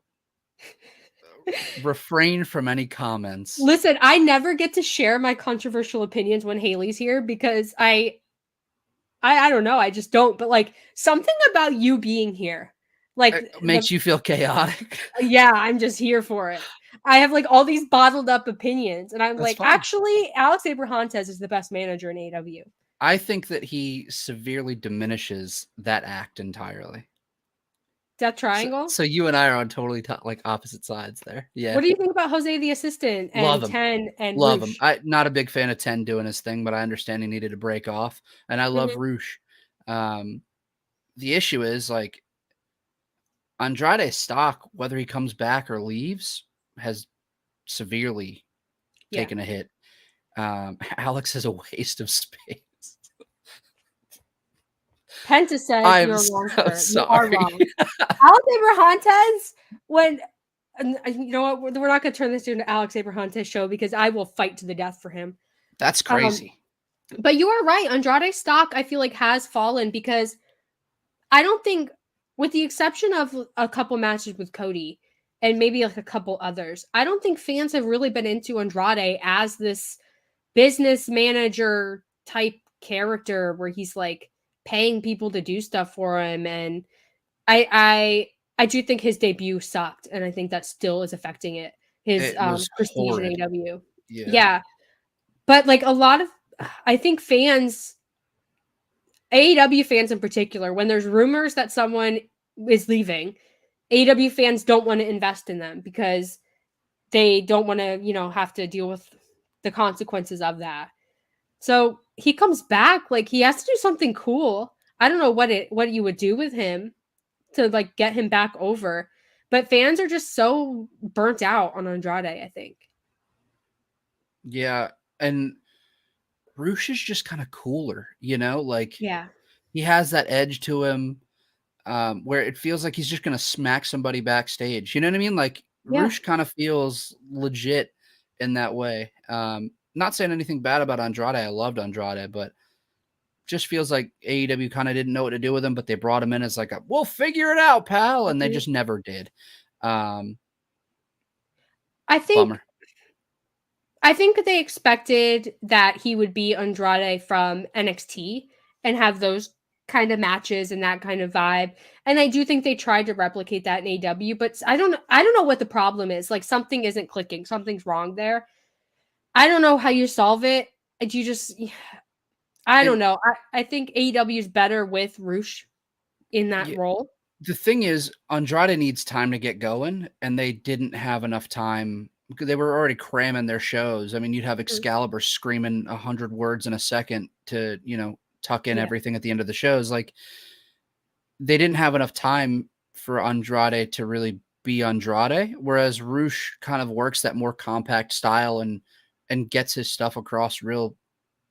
refrain from any comments. Listen, I never get to share my controversial opinions when Haley's here because I don't know, I just don't. But like something about you being here, like Makes you feel chaotic. yeah, I'm just here for it. I have like all these bottled up opinions, and I'm That's like, fine. actually, Alex Abrahantes is the best manager in AEW. I think that he severely diminishes that act entirely. Death Triangle. So you and I are on totally like opposite sides there. Yeah. What do you think about Jose the assistant Love and him. 10 and Love him. Roosh? I not a big fan of 10 doing his thing, but I understand he needed to break off. And I love Roosh. The issue is like Andrade stock, whether he comes back or leaves, has severely taken a hit. Alex is a waste of space. Penta says I'm you're so wrong, sir. sorry. You are wrong. Alex Abrahantes, when you know what, we're not going to turn this into an Alex Abrahantes show because I will fight to the death for him. That's crazy. But you are right. Andrade stock, I feel like, has fallen because I don't think, with the exception of a couple matches with Cody and maybe like a couple others, I don't think fans have really been into Andrade as this business manager type character where he's like paying people to do stuff for him. And I do think his debut sucked, and I think that still is affecting it. His It was prestige horrid. in AEW. Yeah. But like a lot of, I think fans, AEW fans in particular, when there's rumors that someone is leaving, AEW fans don't want to invest in them because they don't want to, have to deal with the consequences of that. So he comes back, like he has to do something cool. I don't know what you would do with him to like get him back over, but fans are just so burnt out on Andrade, I think. Yeah, and Roosh is just kind of cooler, like Yeah. he has that edge to him where it feels like he's just going to smack somebody backstage. You know what I mean? Like Yeah. Roosh kind of feels legit in that way. Not saying anything bad about Andrade. I loved Andrade, but just feels like AEW kind of didn't know what to do with him, but they brought him in as like we'll figure it out, pal, and they just never did. I think Bummer. I think they expected that he would be Andrade from NXT and have those kind of matches and that kind of vibe. And I do think they tried to replicate that in AEW, but I don't know what the problem is. Like something isn't clicking. Something's wrong there. I don't know how you solve it. You just I don't know. I think AEW is better with Roosh in that role. The thing is, Andrade needs time to get going, and they didn't have enough time because they were already cramming their shows. I mean, you'd have Excalibur screaming 100 words in a second to, tuck in everything at the end of the shows. Like, they didn't have enough time for Andrade to really be Andrade, whereas Roosh kind of works that more compact style and gets his stuff across real,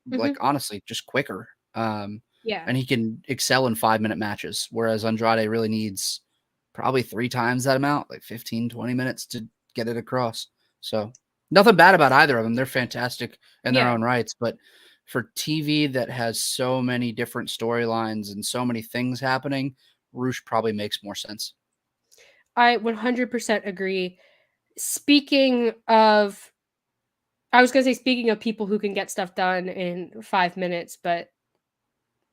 like, honestly, just quicker. And he can excel in 5-minute matches, whereas Andrade really needs probably 3 times that amount, like 15, 20 minutes to get it across. So nothing bad about either of them. They're fantastic in their own rights. But for TV that has so many different storylines and so many things happening, Roosh probably makes more sense. I 100% agree. Speaking of I was going to say, speaking of people who can get stuff done in 5 minutes, but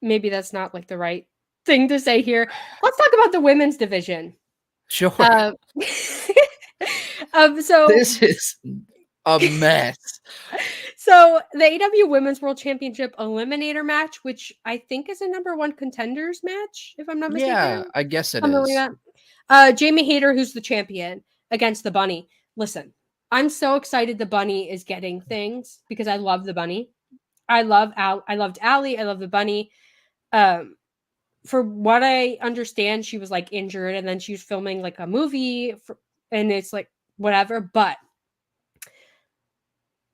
maybe that's not like the right thing to say here. Let's talk about the women's division. Sure. So this is a mess. So the AEW Women's World Championship Eliminator match, which I think is a #1 contenders match, if I'm not mistaken. Yeah, I guess it Something is. like that. Jamie Hayter, who's the champion, against the Bunny. Listen, I'm so excited the Bunny is getting things because I love the Bunny. I loved Allie. I love the Bunny. For what I understand, she was like injured and then she was filming like a movie and it's like whatever. But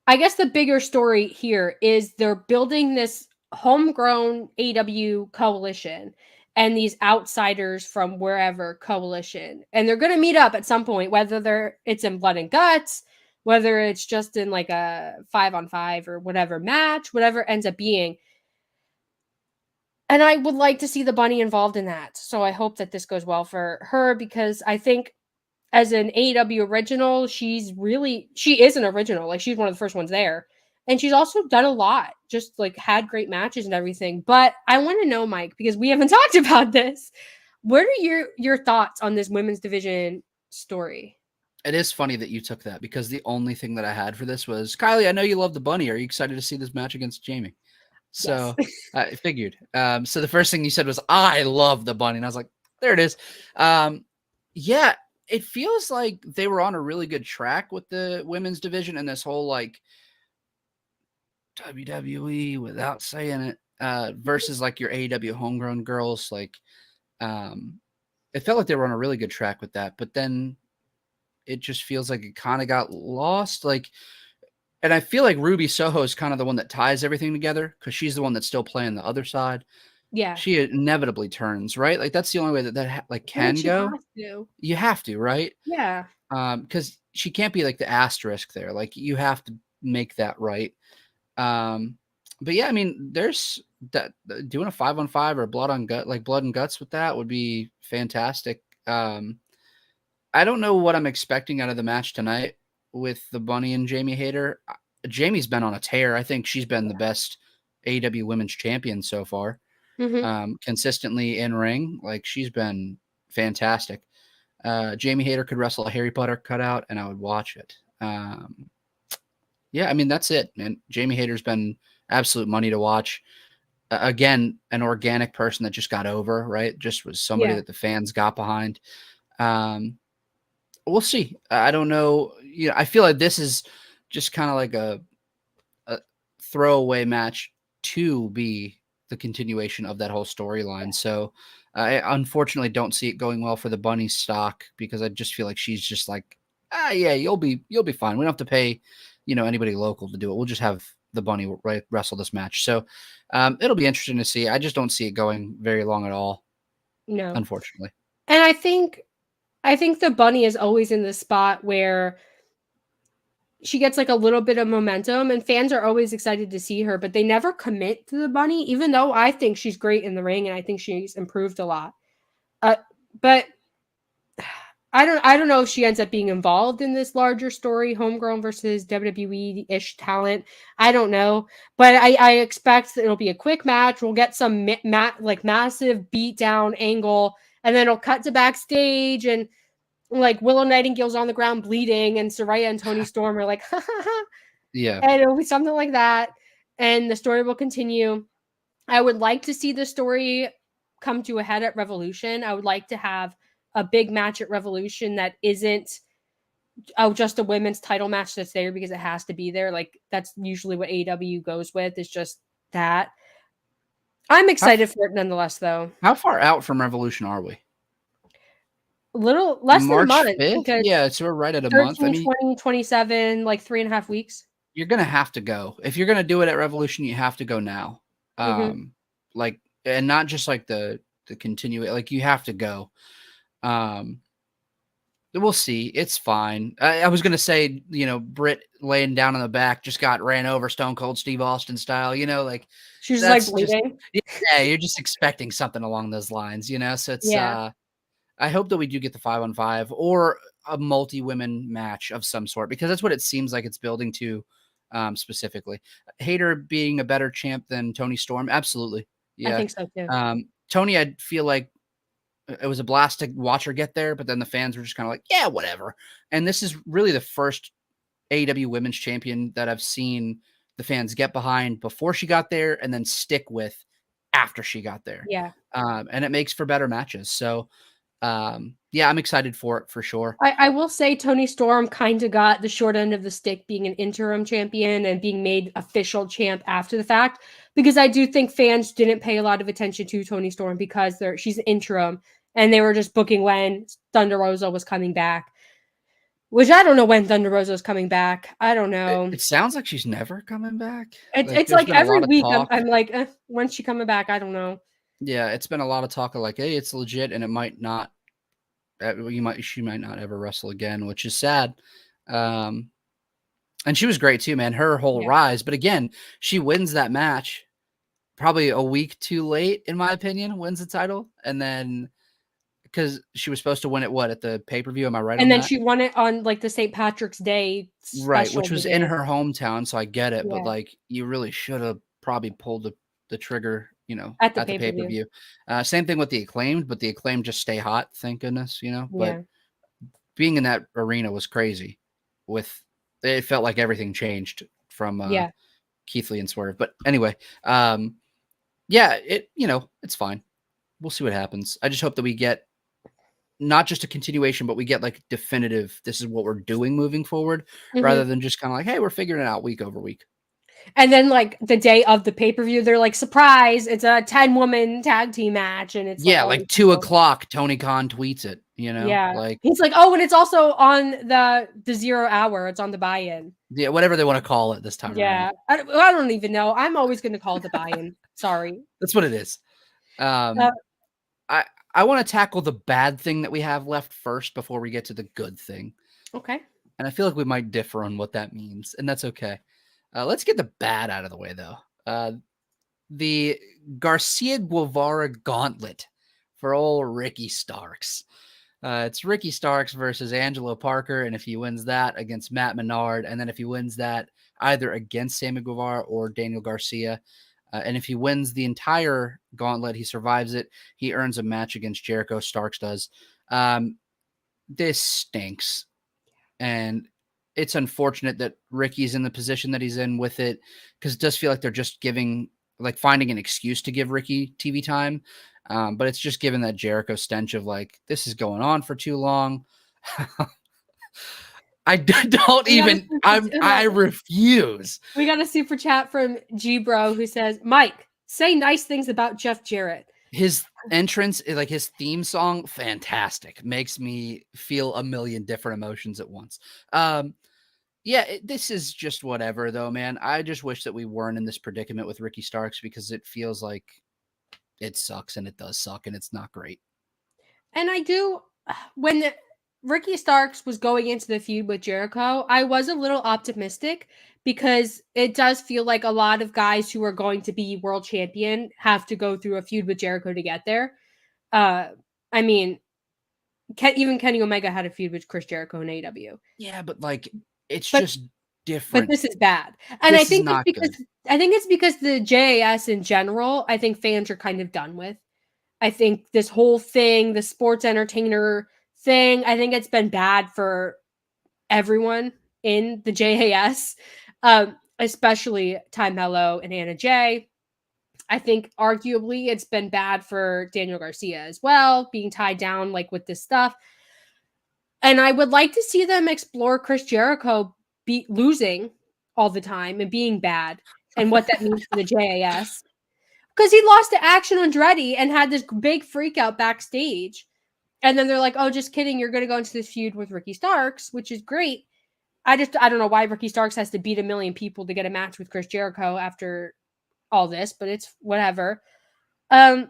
I guess the bigger story here is they're building this homegrown AEW coalition and these outsiders from wherever coalition. And they're going to meet up at some point, whether it's in Blood and Guts, whether it's just in like a 5-on-5 or whatever match, whatever ends up being. And I would like to see the Bunny involved in that. So I hope that this goes well for her because I think as an AEW original, she is an original. Like she's one of the first ones there. And she's also done a lot, just like had great matches and everything. But I want to know, Mike, because we haven't talked about this. What are your thoughts on this women's division story? It is funny that you took that because the only thing that I had for this was, Kylie, I know you love the Bunny. Are you excited to see this match against Jamie? So yes. I figured. So the first thing you said was, I love the Bunny. And I was like, there it is. Yeah, it feels like they were on a really good track with the women's division and this whole like WWE without saying it versus like your AEW homegrown girls. Like it felt like they were on a really good track with that. But then it just feels like it kind of got lost. Like, and I feel like Ruby Soho is kind of the one that ties everything together because she's the one that's still playing the other side. Yeah. She inevitably turns, right? Like that's the only way that like can go. You have to, right? Yeah. Because she can't be like the asterisk there. Like you have to make that right. But yeah, I mean, there's that doing a 5-on-5 or blood and guts with that would be fantastic. I don't know what I'm expecting out of the match tonight with the Bunny and Jamie Hayter. Jamie's been on a tear. I think she's been the best AEW Women's Champion so far. Consistently in ring. Like she's been fantastic. Jamie Hayter could wrestle a Harry Potter cutout and I would watch it. Yeah, I mean, that's it, man. Jamie Hayter's been absolute money to watch. Again, an organic person that just got over, right? Just was somebody that the fans got behind. We'll see. I don't know. You know, I feel like this is just kind of like a throwaway match to be the continuation of that whole storyline. So I unfortunately don't see it going well for the Bunny stock because I just feel like she's just like, yeah, you'll be fine. We don't have to pay, anybody local to do it. We'll just have the Bunny wrestle this match. So it'll be interesting to see. I just don't see it going very long at all. No, unfortunately. And I think the Bunny is always in the spot where she gets like a little bit of momentum, and fans are always excited to see her, but they never commit to the bunny, even though I think she's great in the ring and I think she's improved a lot. But I don't know if she ends up being involved in this larger story, homegrown versus WWE-ish talent. I don't know, but I expect that it'll be a quick match. We'll get some like massive beatdown angle, and then it'll cut to backstage, and like Willow Nightingale's on the ground bleeding, and Saraya and Tony Storm are like, ha ha ha, Yeah. and it'll be something like that, and the story will continue. I would like to see the story come to a head at Revolution. I would like to have a big match at Revolution that isn't just a women's title match that's there because it has to be there. Like that's usually what AEW goes with. Is just that. I'm excited for it nonetheless, though. How far out from Revolution are we? A little less than a March month. 5th? Because Yeah, so we're right at a 13, month. I mean, 20, 27, like 3.5 weeks. you're gonna have to go. If you're gonna do it at Revolution, you have to go now. Like, and not just like the continue it, like you have to go. We'll see. It's fine. I was gonna say, Britt laying down on the back just got ran over Stone Cold Steve Austin style, like She was like bleeding. Yeah, you're just expecting something along those lines, so it's I hope that we do get the 5-on-5 or a multi-women match of some sort, because that's what it seems like it's building to, specifically. Hayter being a better champ than Tony Storm, absolutely. Yeah, I think so too. Tony, I feel like it was a blast to watch her get there, but then the fans were just kind of like, yeah, whatever. And this is really the first AEW Women's Champion that I've seen the fans get behind before she got there and then stick with after she got there. Yeah. And it makes for better matches. So, yeah, I'm excited for it for sure. I will say Tony Storm kind of got the short end of the stick being an interim champion and being made official champ after the fact, because I do think fans didn't pay a lot of attention to Tony Storm because she's interim and they were just booking when Thunder Rosa was coming back, which I don't know when Thunder Rosa is coming back. I don't know. It sounds like she's never coming back. It's like every week I'm like, when's she coming back? I don't know. Yeah, it's been a lot of talk of like, hey, it's legit, and it might not. She might not ever wrestle again, which is sad. And she was great too, man. Her whole rise, but again, she wins that match probably a week too late, in my opinion. Wins the title, and then because she was supposed to win it at the pay-per-view. Am I right? And then that? she won it on like the St. Patrick's Day, right? Which was in her hometown, so I get it. Yeah. But like, you really should have probably pulled the trigger. At the pay-per-view. Same thing with the Acclaimed, but the Acclaimed just stay hot, thank goodness, But being in that arena was crazy. It felt like everything changed from Keith Lee and Swerve. But anyway, it's fine. We'll see what happens. I just hope that we get not just a continuation, but we get like definitive, this is what we're doing moving forward, rather than just kind of like, hey, we're figuring it out week over week. And then, like, the day of the pay-per-view, they're like, surprise, it's a 10-woman tag team match. And it's like 2 o'clock, Tony Khan tweets it, Yeah. Like, he's like, oh, and it's also on the 0 hour. It's on the buy-in. Yeah, whatever they want to call it this time. Yeah. I don't even know. I'm always going to call it the buy-in. Sorry. That's what it is. I want to tackle the bad thing that we have left first before we get to the good thing. Okay. And I feel like we might differ on what that means, and that's okay. Let's get the bad out of the way, though. The Garcia Guevara gauntlet for old Ricky Starks. It's Ricky Starks versus Angelo Parker, and if he wins that, against Matt Menard, and then if he wins that, either against Sammy Guevara or Daniel Garcia. And if he wins the entire gauntlet, he survives it, he earns a match against Jericho. Starks does. This stinks. And it's unfortunate that Ricky's in the position that he's in with it, because it does feel like they're just finding an excuse to give Ricky TV time. But it's just given that Jericho stench of like, this is going on for too long. I refuse. We got a super chat from G-Bro who says, Mike, say nice things about Jeff Jarrett. His entrance, like his theme song, fantastic. Makes me feel a million different emotions at once. This is just whatever, though, man. I just wish that we weren't in this predicament with Ricky Starks, because it feels like it sucks, and it does suck, and it's not great. And I do, when Ricky Starks was going into the feud with Jericho, I was a little optimistic because it does feel like a lot of guys who are going to be world champion have to go through a feud with Jericho to get there. I mean, even Kenny Omega had a feud with Chris Jericho in AEW. Yeah, but like it's But just different. but this is bad. And this is not good. I think it's because the JAS in general, I think fans are kind of done with. I think this whole thing, the sports entertainer thing, I think it's been bad for everyone in the JAS, especially Ty Mello and Anna Jay. I think arguably it's been bad for Daniel Garcia as well, being tied down like with this stuff. And I would like to see them explore Chris Jericho losing all the time and being bad and what that means for the JAS. Because he lost to Action Andretti and had this big freak out backstage. And then they're like, oh, just kidding. You're going to go into this feud with Ricky Starks, which is great. I don't know why Ricky Starks has to beat a million people to get a match with Chris Jericho after all this, but it's whatever. And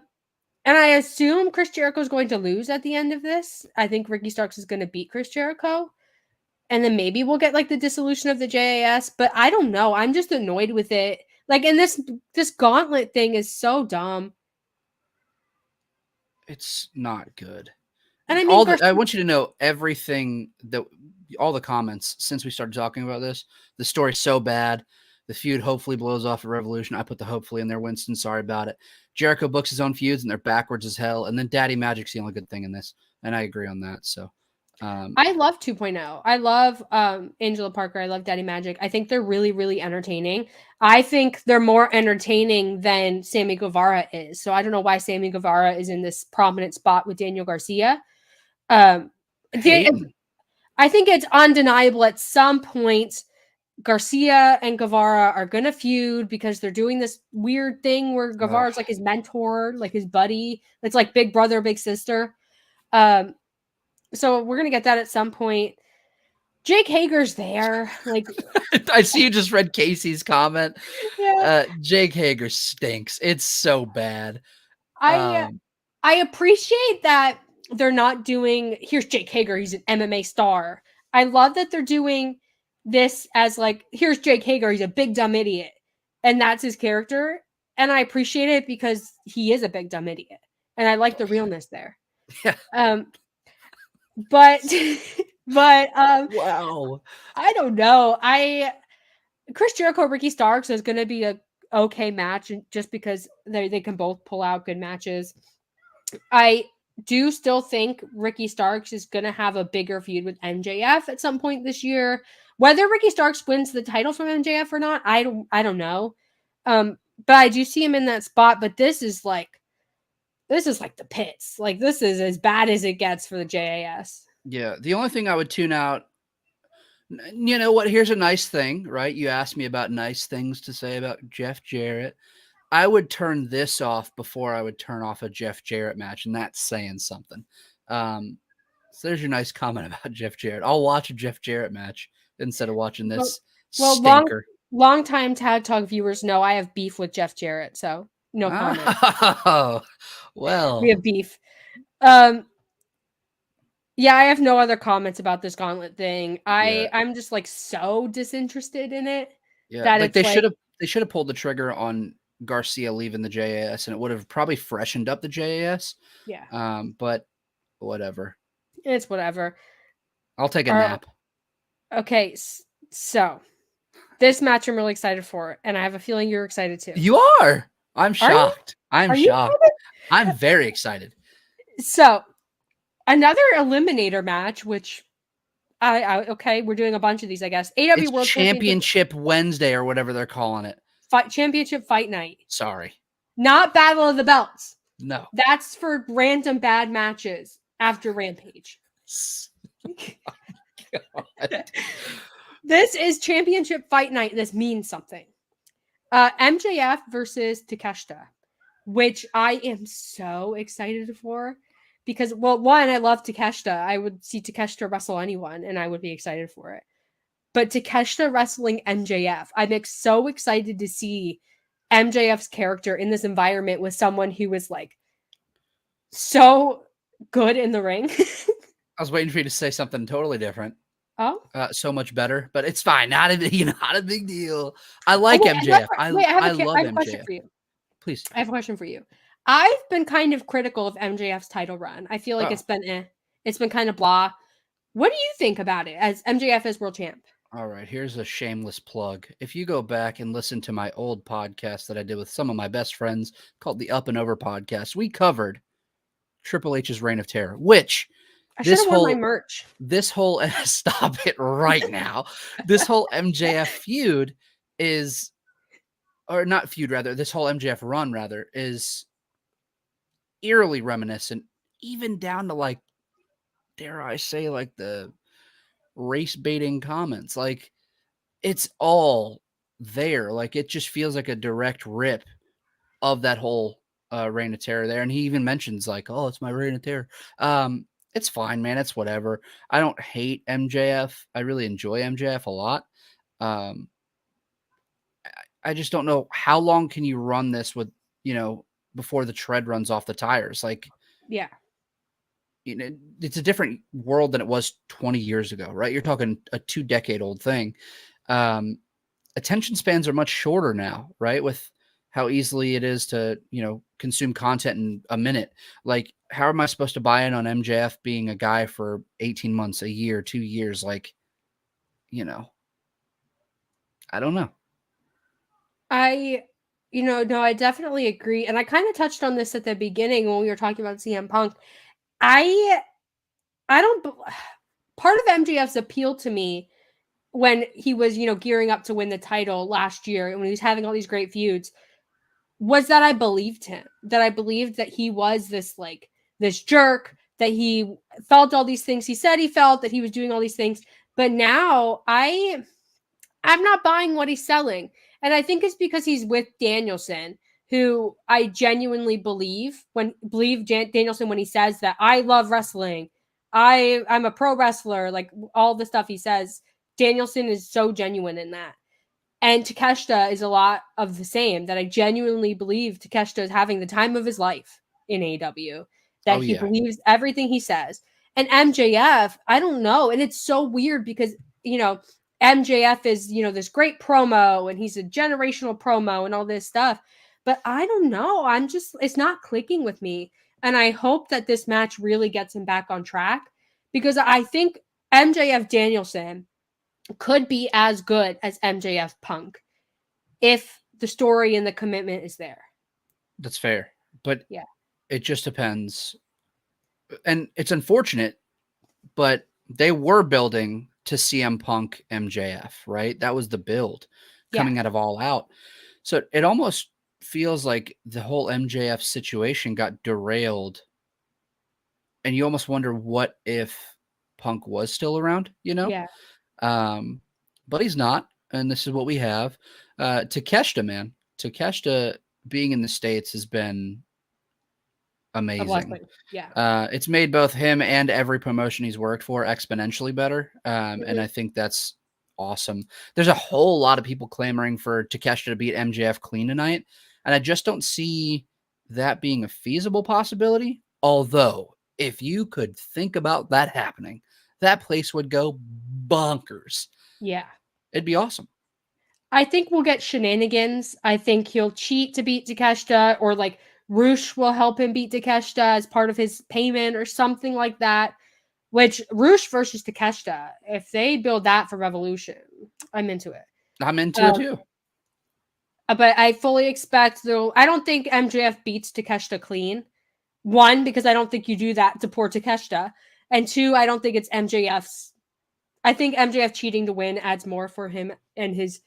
I assume Chris Jericho is going to lose at the end of this. I think Ricky Starks is going to beat Chris Jericho. And then maybe we'll get like the dissolution of the JAS, but I don't know. I'm just annoyed with it. Like, and this gauntlet thing is so dumb. It's not good. And I mean, I want you to know everything that all the comments since we started talking about this. The story's so bad. The feud hopefully blows off at Revolution. I put the hopefully in there. Winston, sorry about it. Jericho books his own feuds and they're backwards as hell. And then Daddy Magic's the only good thing in this. And I agree on that. So I love 2.0. I love Angela Parker. I love Daddy Magic. I think they're really, really entertaining. I think they're more entertaining than Sammy Guevara is. So I don't know why Sammy Guevara is in this prominent spot with Daniel Garcia. I think it's undeniable at some point Garcia and Guevara are going to feud because they're doing this weird thing where Guevara's like his mentor, like his buddy. It's like big brother, big sister. So we're going to get that at some point. Jake Hager's there. Like, I see you just read Casey's comment. Yeah. Jake Hager stinks. It's so bad. I appreciate that they're not doing, here's Jake Hager, he's an MMA star. I love that they're doing this as like, here's Jake Hager, he's a big dumb idiot. And that's his character. And I appreciate it because he is a big dumb idiot. And I like the realness there. Yeah. But wow. I don't know. Chris Jericho, Ricky Starks is going to be a okay match just because they can both pull out good matches. I do still think Ricky Starks is going to have a bigger feud with MJF at some point this year. Whether Ricky Starks wins the title from MJF or not, I don't know. But I do see him in that spot. But this is like the pits. Like, this is as bad as it gets for the JAS. Yeah. The only thing I would tune out, you know what? Here's a nice thing, right? You asked me about nice things to say about Jeff Jarrett. I would turn this off before I would turn off a Jeff Jarrett match, and that's saying something. So there's your nice comment about Jeff Jarrett. I'll watch a Jeff Jarrett match instead of watching this stinker. Long time Tag Talk viewers know I have beef with Jeff Jarrett, so no comment. Oh, well. We have beef. Yeah, I have no other comments about this gauntlet thing. I'm just like so disinterested in it. Yeah, that like they should have pulled the trigger on Garcia leaving the JAS, and it would have probably freshened up the JAS. Yeah. But whatever. It's whatever. I'll take a nap. Okay, so this match I'm really excited for, and I have a feeling you're excited too. You are. I'm shocked. I'm shocked. I'm very excited. So, another eliminator match, which okay, we're doing a bunch of these, I guess. AEW World Championship Wednesday or whatever they're calling it. Championship Fight Night. Sorry. Not Battle of the Belts. No. That's for random bad matches after Rampage. God. This is Championship Fight Night. This means something. MJF versus Takeshita, which I am so excited for because, well, one, I love Takeshita. I would see Takeshita wrestle anyone and I would be excited for it. But Takeshita wrestling MJF, I'm so excited to see MJF's character in this environment with someone who is like so good in the ring. I was waiting for you to say something totally different. Oh, So much better, but it's fine. Not a big deal. I oh like wait, MJF. I I love have a question MJF. for you. Please. I have a question for you. I've been kind of critical of MJF's title run. I feel like Oh, it's been it's been kind of blah. What do you think about it as MJF as world champ? all right. Here's a shameless plug. If you go back and listen to my old podcast that I did with some of my best friends called the Up and Over podcast, we covered Triple H's Reign of Terror, which I should this have worn my whole merch. this whole stop it right now. This whole MJF feud is, or not feud rather, this whole MJF run rather is eerily reminiscent, even down to like, dare I say, like the race baiting comments. Like it's all there. Like it just feels like a direct rip of that whole Reign of Terror there. And he even mentions like, "Oh, it's my Reign of Terror." It's fine, man. It's whatever. I don't hate MJF. I really enjoy MJF a lot. Um, I just don't know how long can you run this with, before the tread runs off the tires. Like, Yeah. it's a different world than it was 20 years ago, right? You're talking a 2-decade-old thing. Um, Attention spans are much shorter now, right? With how easily it is to, consume content in a minute. Like, how am I supposed to buy in on MJF being a guy for 18 months, a year, 2 years? Like, you know, I don't know. No, I definitely agree. And I kind of touched on this at the beginning when we were talking about CM Punk. I I don't part of MJF's appeal to me when he was, gearing up to win the title last year and when he was having all these great feuds was that I believed him. That I believed that he was this jerk, that he felt all these things he said he felt, that he was doing all these things. But now I'm not buying what he's selling. And I think it's because he's with Danielson, who I genuinely believe Danielson when he says that I love wrestling. I'm a pro wrestler, like all the stuff he says. Danielson is so genuine in that. And Takeshita is a lot of the same, that I genuinely believe Takeshita is having the time of his life in AEW, that Oh, he yeah. believes everything he says. And MJF, I don't know. And it's so weird because, MJF is, this great promo and he's a generational promo and all this stuff. But I don't know. It's not clicking with me. And I hope that this match really gets him back on track because I think MJF Danielson could be as good as MJF Punk if the story and the commitment is there. That's fair. But Yeah. it just depends. And it's unfortunate, but they were building to CM Punk MJF, right? That was the build coming out of All Out. So it almost feels like the whole MJF situation got derailed. And you almost wonder what if Punk was still around, Yeah. But he's not. And this is what we have. Takeshita, man. Takeshita being in the States has been A amazing. blessing. Yeah. It's made both him and every promotion he's worked for exponentially better. And Mhm. I think that's awesome. There's a whole lot of people clamoring for Takeshita to beat MJF clean tonight. And I just don't see that being a feasible possibility. Although, if you could think about that happening, that place would go bonkers. Yeah. It'd be awesome. I think we'll get shenanigans. I think he'll cheat to beat Takeshita, or like Roosh will help him beat Takeshita as part of his payment or something like that. Which Roosh versus Takeshita, if they build that for Revolution, I'm into it. I'm into it too. But I fully expect, though, I don't think MJF beats Takeshita clean. One, because I don't think you do that to poor Takeshita. And two, I don't think it's MJF's. I think MJF cheating to win adds more for him and his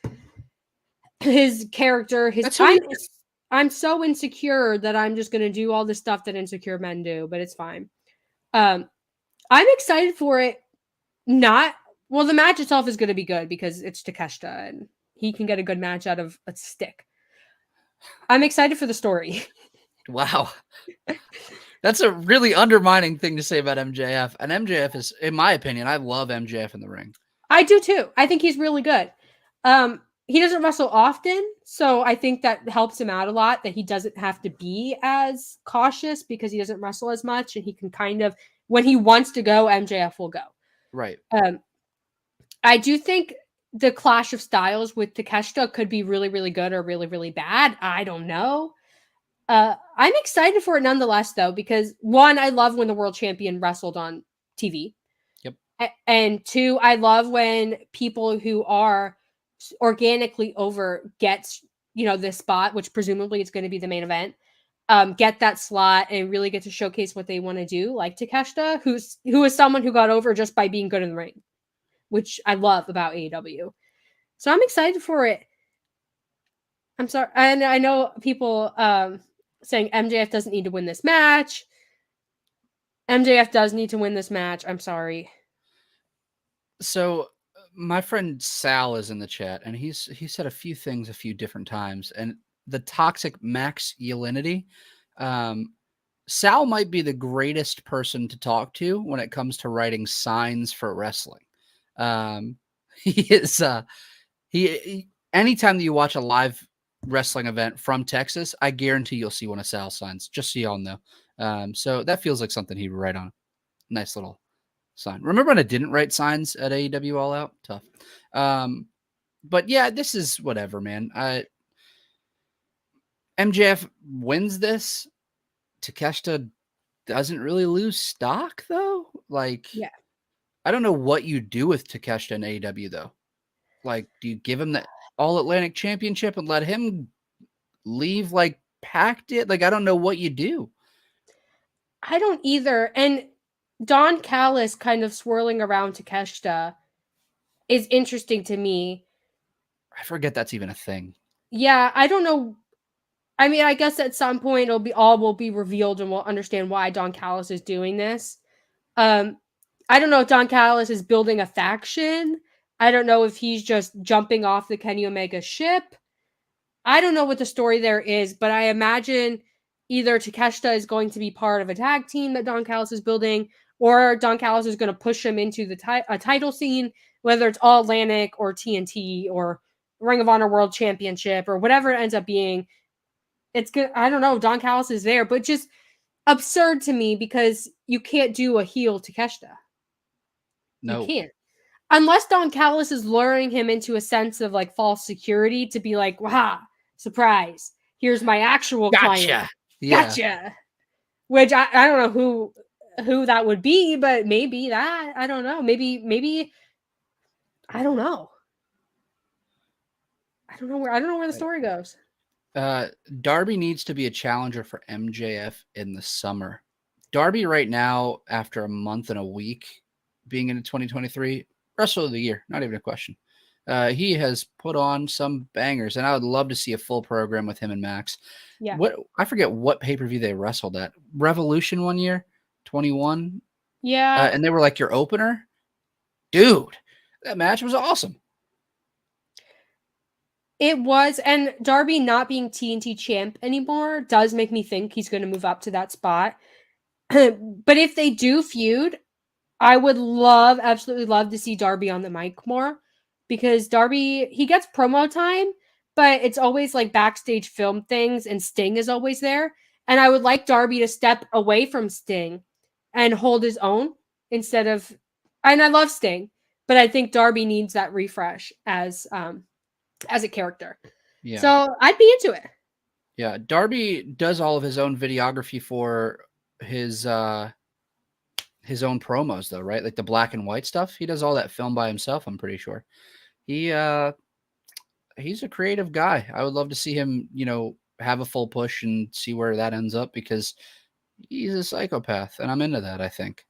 character. That's who he is. I'm so insecure that I'm just gonna do all the stuff that insecure men do, but it's fine. I'm excited for it. The match itself is gonna be good because it's Takeshita and he can get a good match out of a stick. I'm excited for the story. Wow. That's a really undermining thing to say about MJF. And MJF is, in my opinion, I love MJF in the ring. I do too. I think he's really good. He doesn't wrestle often, so I think that helps him out a lot, that he doesn't have to be as cautious because he doesn't wrestle as much and he can kind of when he wants to go, MJF will go. Right. I do think the clash of styles with Takeshita could be really, really good or really, really bad. I don't know. I'm excited for it nonetheless, though, because one, I love when the world champion wrestled on TV. Yep. And two, I love when people who are organically over gets, this spot, which presumably it's going to be the main event, get that slot and really get to showcase what they want to do, like Takeshita, who is someone who got over just by being good in the ring, which I love about AEW. So I'm excited for it. I'm sorry, and I know people saying MJF doesn't need to win this match. MJF does need to win this match. I'm sorry. So my friend Sal is in the chat, and he said a few things a few different times, and the toxic masculinity. Sal might be the greatest person to talk to when it comes to writing signs for wrestling. He is he anytime that you watch a live wrestling event from Texas, I guarantee you'll see one of Sal's signs, just so y'all know. So that feels like something he would write on. Nice little sign. Remember when I didn't write signs at AEW All Out? Tough. But yeah, this is whatever, man. MJF wins this. Takeshita doesn't really lose stock, though. Like, Yeah. I don't know what you do with Takeshita in AEW, though. Like, do you give him the All Atlantic Championship and let him leave like Pac did? Like, I don't know what you do. I don't either. And Don Callis kind of swirling around Takeshita is interesting to me. I forget that's even a thing. Yeah, I don't know. I mean, I guess at some point all will be revealed and we'll understand why Don Callis is doing this. I don't know if Don Callis is building a faction. I don't know if he's just jumping off the Kenny Omega ship. I don't know what the story there is, but I imagine either Takeshita is going to be part of a tag team that Don Callis is building, or Don Callis is going to push him into the a title scene, whether it's All Atlantic or TNT or Ring of Honor World Championship or whatever it ends up being. It's good. I don't know. Don Callis is there, but just absurd to me because you can't do a heel Takeshita. No. You can't. Unless Don Callis is luring him into a sense of like false security to be like, wow, surprise. Here's my actual client. Yeah. Gotcha. Which I don't know who that would be, but maybe that. I don't know. Maybe I don't know. I don't know where the story goes. Darby needs to be a challenger for MJF in the summer. Darby right now, after a month and a week being into 2023, wrestler of the year, not even a question. He has put on some bangers, and I would love to see a full program with him and Max. Yeah. I forget what pay-per-view they wrestled at. Revolution one year, 21. Yeah. And they were like your opener. Dude, that match was awesome. It was, and Darby not being TNT champ anymore does make me think he's going to move up to that spot. But if they do feud, I would absolutely love to see Darby on the mic more, because Darby, he gets promo time, but it's always like backstage film things, and Sting is always there. And I would like Darby to step away from Sting and hold his own instead of, and I love Sting, but I think Darby needs that refresh as a character. Yeah. So I'd be into it. Yeah. Darby does all of his own videography for his own promos, though, right? Like the black and white stuff. He does all that film by himself, I'm pretty sure. He's a creative guy. I would love to see him, have a full push and see where that ends up, because he's a psychopath, and I'm into that, I think.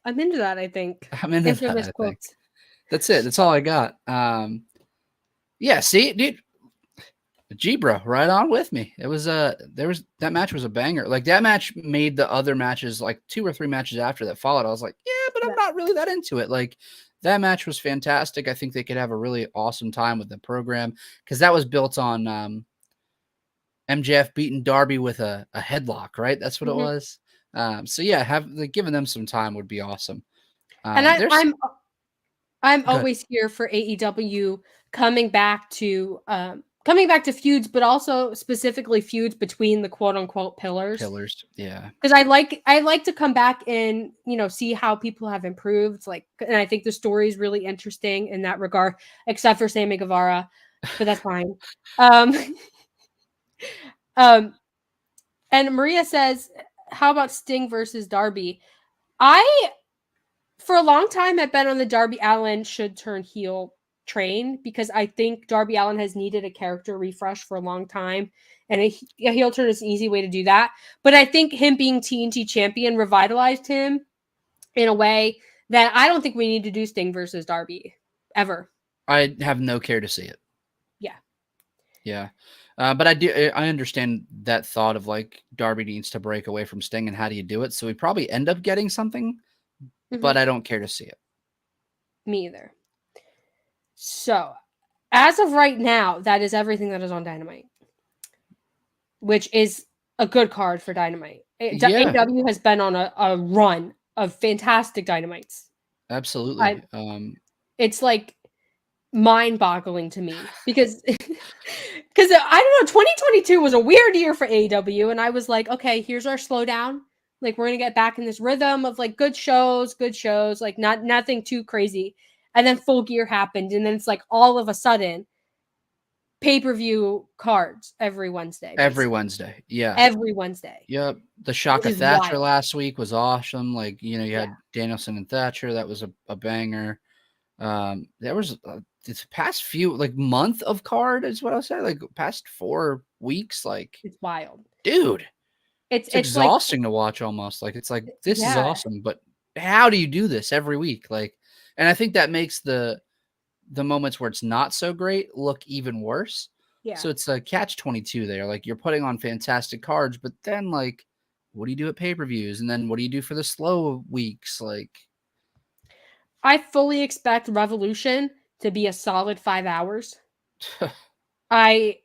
I'm into that, I think. I'm into that, I think. That's it. That's all I got. Yeah, see, dude. G-Bro, right on with me. It was that match was a banger. Like, that match made the other matches, like 2 or 3 matches after that followed. I was like, yeah, but I'm not really that into it. Like, that match was fantastic. I think they could have a really awesome time with the program, because that was built on MJF beating Darby with a headlock, right? That's what it was. So yeah, giving them some time would be awesome. And I'm always here for AEW coming back to coming back to feuds, but also specifically feuds between the quote unquote pillars. Yeah. Because I like to come back and, you know, see how people have improved. Like, and I think the story is really interesting in that regard, except for Sammy Guevara, but that's fine. Um, and Maria says, how about Sting versus Darby? I, for a long time, have been on the Darby Allin should turn heel train because I think Darby Allin has needed a character refresh for a long time. And a heel turn is an easy way to do that. But I think him being TNT champion revitalized him in a way that I don't think we need to do Sting versus Darby ever. I have no care to see it. Yeah. Yeah. But I understand that thought of like Darby needs to break away from Sting and how do you do it? So we probably end up getting something, but I don't care to see it. Me either. So, as of right now, that is everything that is on Dynamite, which is a good card for Dynamite. Yeah. AEW has been on a run of fantastic Dynamites. Absolutely. It's like mind-boggling to me because I don't know, 2022 was a weird year for AEW, and I was like, okay, here's our slowdown. Like, we're gonna get back in this rhythm of like good shows, like nothing too crazy. And then Full Gear happened, and then it's like all of a sudden pay-per-view cards every Wednesday. Every Wednesday. Yeah. Every Wednesday. Yep. The Shaka Thatcher last week was awesome. Like, you know, you had Danielson and Thatcher. That was a banger. There was this past few like month of card is what I'll say. Like past 4 weeks. Like it's wild. Dude. It's exhausting like, to watch almost. Like it's like this is awesome, but how do you do this every week? Like, and I think that makes the moments where it's not so great look even worse. Yeah. So it's a catch-22 there. Like you're putting on fantastic cards, but then like, what do you do at pay-per-views? And then what do you do for the slow weeks? Like, I fully expect Revolution to be a solid 5 hours. I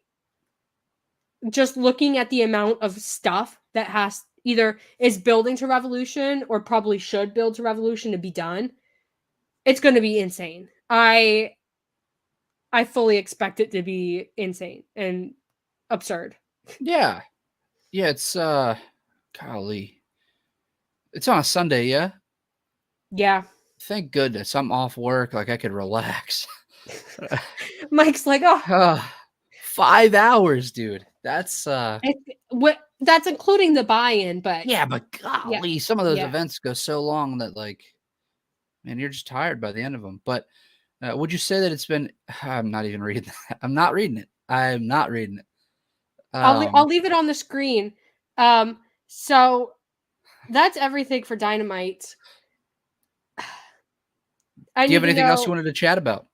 just looking at the amount of stuff that has either is building to Revolution or probably should build to Revolution to be done. It's going to be insane. I fully expect it to be insane and absurd. Yeah. Yeah, it's golly. It's on a Sunday, yeah? Yeah. Thank goodness I'm off work. Like I could relax. Mike's like, oh, 5 hours, dude. That's that's including the buy-in, but yeah, but golly, some of those events go so long that like, man, you're just tired by the end of them. But would you say that it's been? I'm not even reading that. I'm not reading it. I'm not reading it. I'll leave it on the screen. So that's everything for Dynamite. Do you have anything else you wanted to chat about?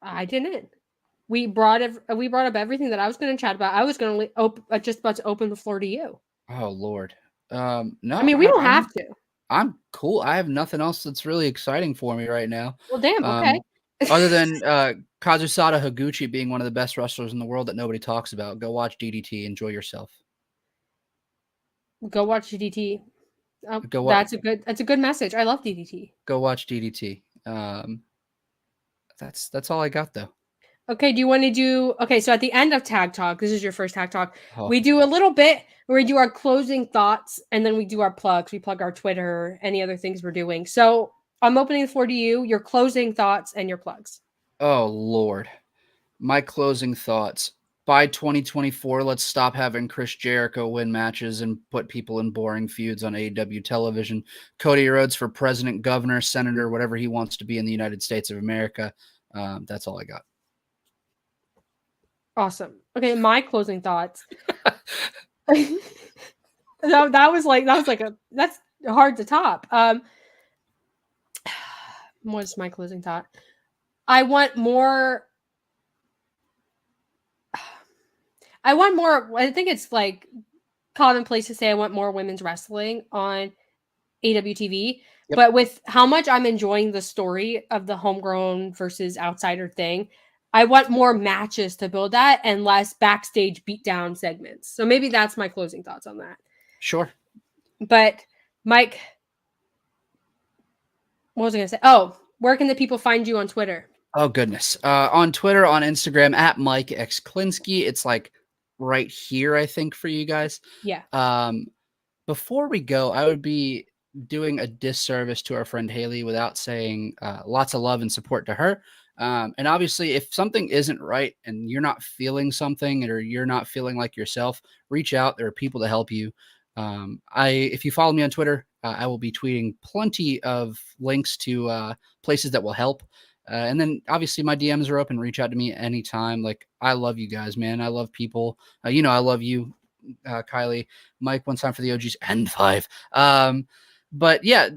I didn't. We brought up everything that I was going to chat about. I was going to just about to open the floor to you. Oh Lord, no. I mean, we don't have to. I'm cool. I have nothing else that's really exciting for me right now. Well, damn. Okay. Other than Kazusada Higuchi being one of the best wrestlers in the world that nobody talks about, go watch DDT. Enjoy yourself. Go watch DDT. That's a good message. I love DDT. Go watch DDT. That's all I got though. Okay, do you want to do so at the end of Tag Talk, this is your first Tag Talk. We do a little bit where we do our closing thoughts and then we do our plugs. We plug our Twitter, any other things we're doing. So I'm opening the floor to you, your closing thoughts and your plugs. Oh Lord. My closing thoughts. By 2024, let's stop having Chris Jericho win matches and put people in boring feuds on AEW television. Cody Rhodes for president, governor, senator, whatever he wants to be in the United States of America. That's all I got. Awesome. Okay, my closing thoughts. That's hard to top. What's my closing thought? I want more. I think it's like commonplace to say I want more women's wrestling on AWTV. Yep. But with how much I'm enjoying the story of the homegrown versus outsider thing, I want more matches to build that and less backstage beatdown segments. So maybe that's my closing thoughts on that. Sure. But Mike, what was I going to say? Oh, where can the people find you on Twitter? Oh goodness. On Twitter, on Instagram, at Mike X Klinsky. It's like right here, I think, for you guys. Yeah. Before we go, I would be doing a disservice to our friend Haley without saying lots of love and support to her. And obviously, if something isn't right and you're not feeling something or you're not feeling like yourself, reach out. There are people to help you. If you follow me on Twitter, I will be tweeting plenty of links to places that will help. And then obviously my DMs are open. Reach out to me anytime. Like, I love you guys, man. I love people. I love you, Kiley, Mike, one time for the OGs and 5. But yeah,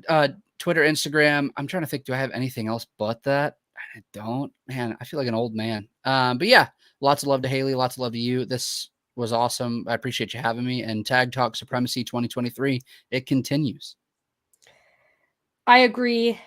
Twitter, Instagram. I'm trying to think, do I have anything else but that? I don't, man. I feel like an old man. But yeah, lots of love to Haley. Lots of love to you. This was awesome. I appreciate you having me. And Tag Talk Supremacy 2023, it continues. I agree.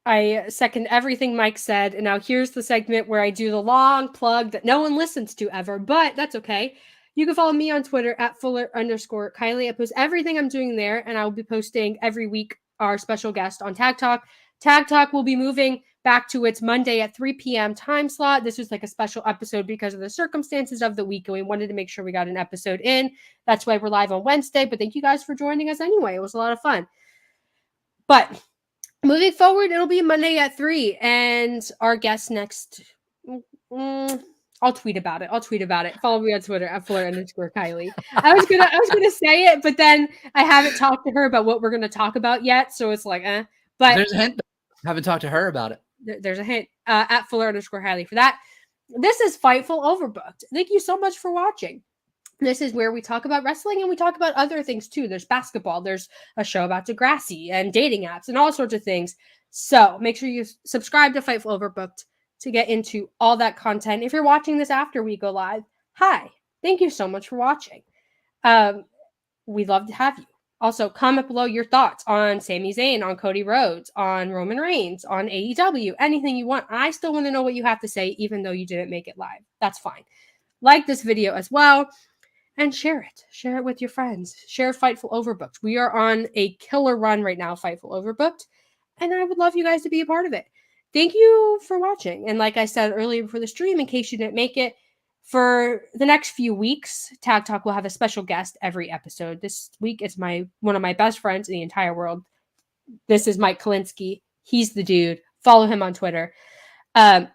I second everything Mike said. And now here's the segment where I do the long plug that no one listens to ever, but that's okay. You can follow me on Twitter at Fuller_Kiley. I post everything I'm doing there, and I will be posting every week our special guest on Tag Talk. Tag Talk will be moving back to its Monday at 3 p.m. time slot. This was like a special episode because of the circumstances of the week, and we wanted to make sure we got an episode in. That's why we're live on Wednesday, but thank you guys for joining us anyway. It was a lot of fun. But moving forward, it'll be Monday at 3, and our guest next... I'll tweet about it. Follow me on Twitter at Fuller_Kiley. I was gonna say it, but then I haven't talked to her about what we're gonna talk about yet, so it's like, But there's a hint. I haven't talked to her about it. There's a hint at Fuller_Kiley for that. This is Fightful Overbooked. Thank you so much for watching. This is where we talk about wrestling and we talk about other things too. There's basketball. There's a show about Degrassi and dating apps and all sorts of things. So make sure you subscribe to Fightful Overbooked to get into all that content. If you're watching this after we go live, hi. Thank you so much for watching. We'd love to have you. Also, comment below your thoughts on Sami Zayn, on Cody Rhodes, on Roman Reigns, on AEW, anything you want. I still want to know what you have to say, even though you didn't make it live. That's fine. Like this video as well. And share it. Share it with your friends. Share Fightful Overbooked. We are on a killer run right now, Fightful Overbooked. And I would love you guys to be a part of it. Thank you for watching. And like I said earlier before the stream, in case you didn't make it, for the next few weeks, Tag Talk will have a special guest every episode. This week, it's one of my best friends in the entire world. This is Mike Klinsky. He's the dude. Follow him on Twitter. We're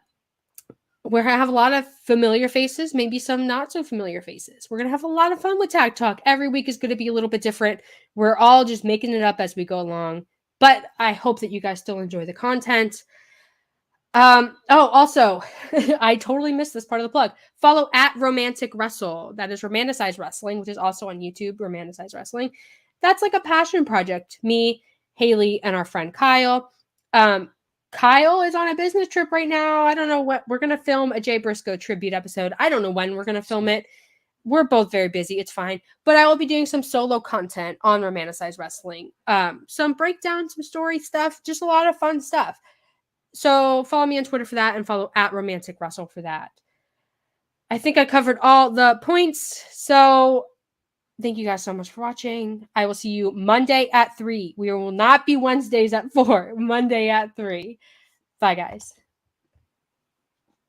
going to have a lot of familiar faces, maybe some not so familiar faces. We're going to have a lot of fun with Tag Talk. Every week is going to be a little bit different. We're all just making it up as we go along. But I hope that you guys still enjoy the content. Also, I totally missed this part of the plug. Follow at Romantic Wrestle. That is Romanticized Wrestling, which is also on YouTube, Romanticized Wrestling. That's like a passion project. Me, Haley, and our friend Kyle. Kyle is on a business trip right now. I don't know what. We're going to film a Jay Briscoe tribute episode. I don't know when we're going to film it. We're both very busy. It's fine. But I will be doing some solo content on Romanticized Wrestling. Some breakdown, some story stuff. Just a lot of fun stuff. So follow me on Twitter for that and follow at Romantic Wrestle for that. I think I covered all the points. So thank you guys so much for watching. I will see you Monday at 3. We will not be Wednesdays at 4. Monday at 3. Bye, guys.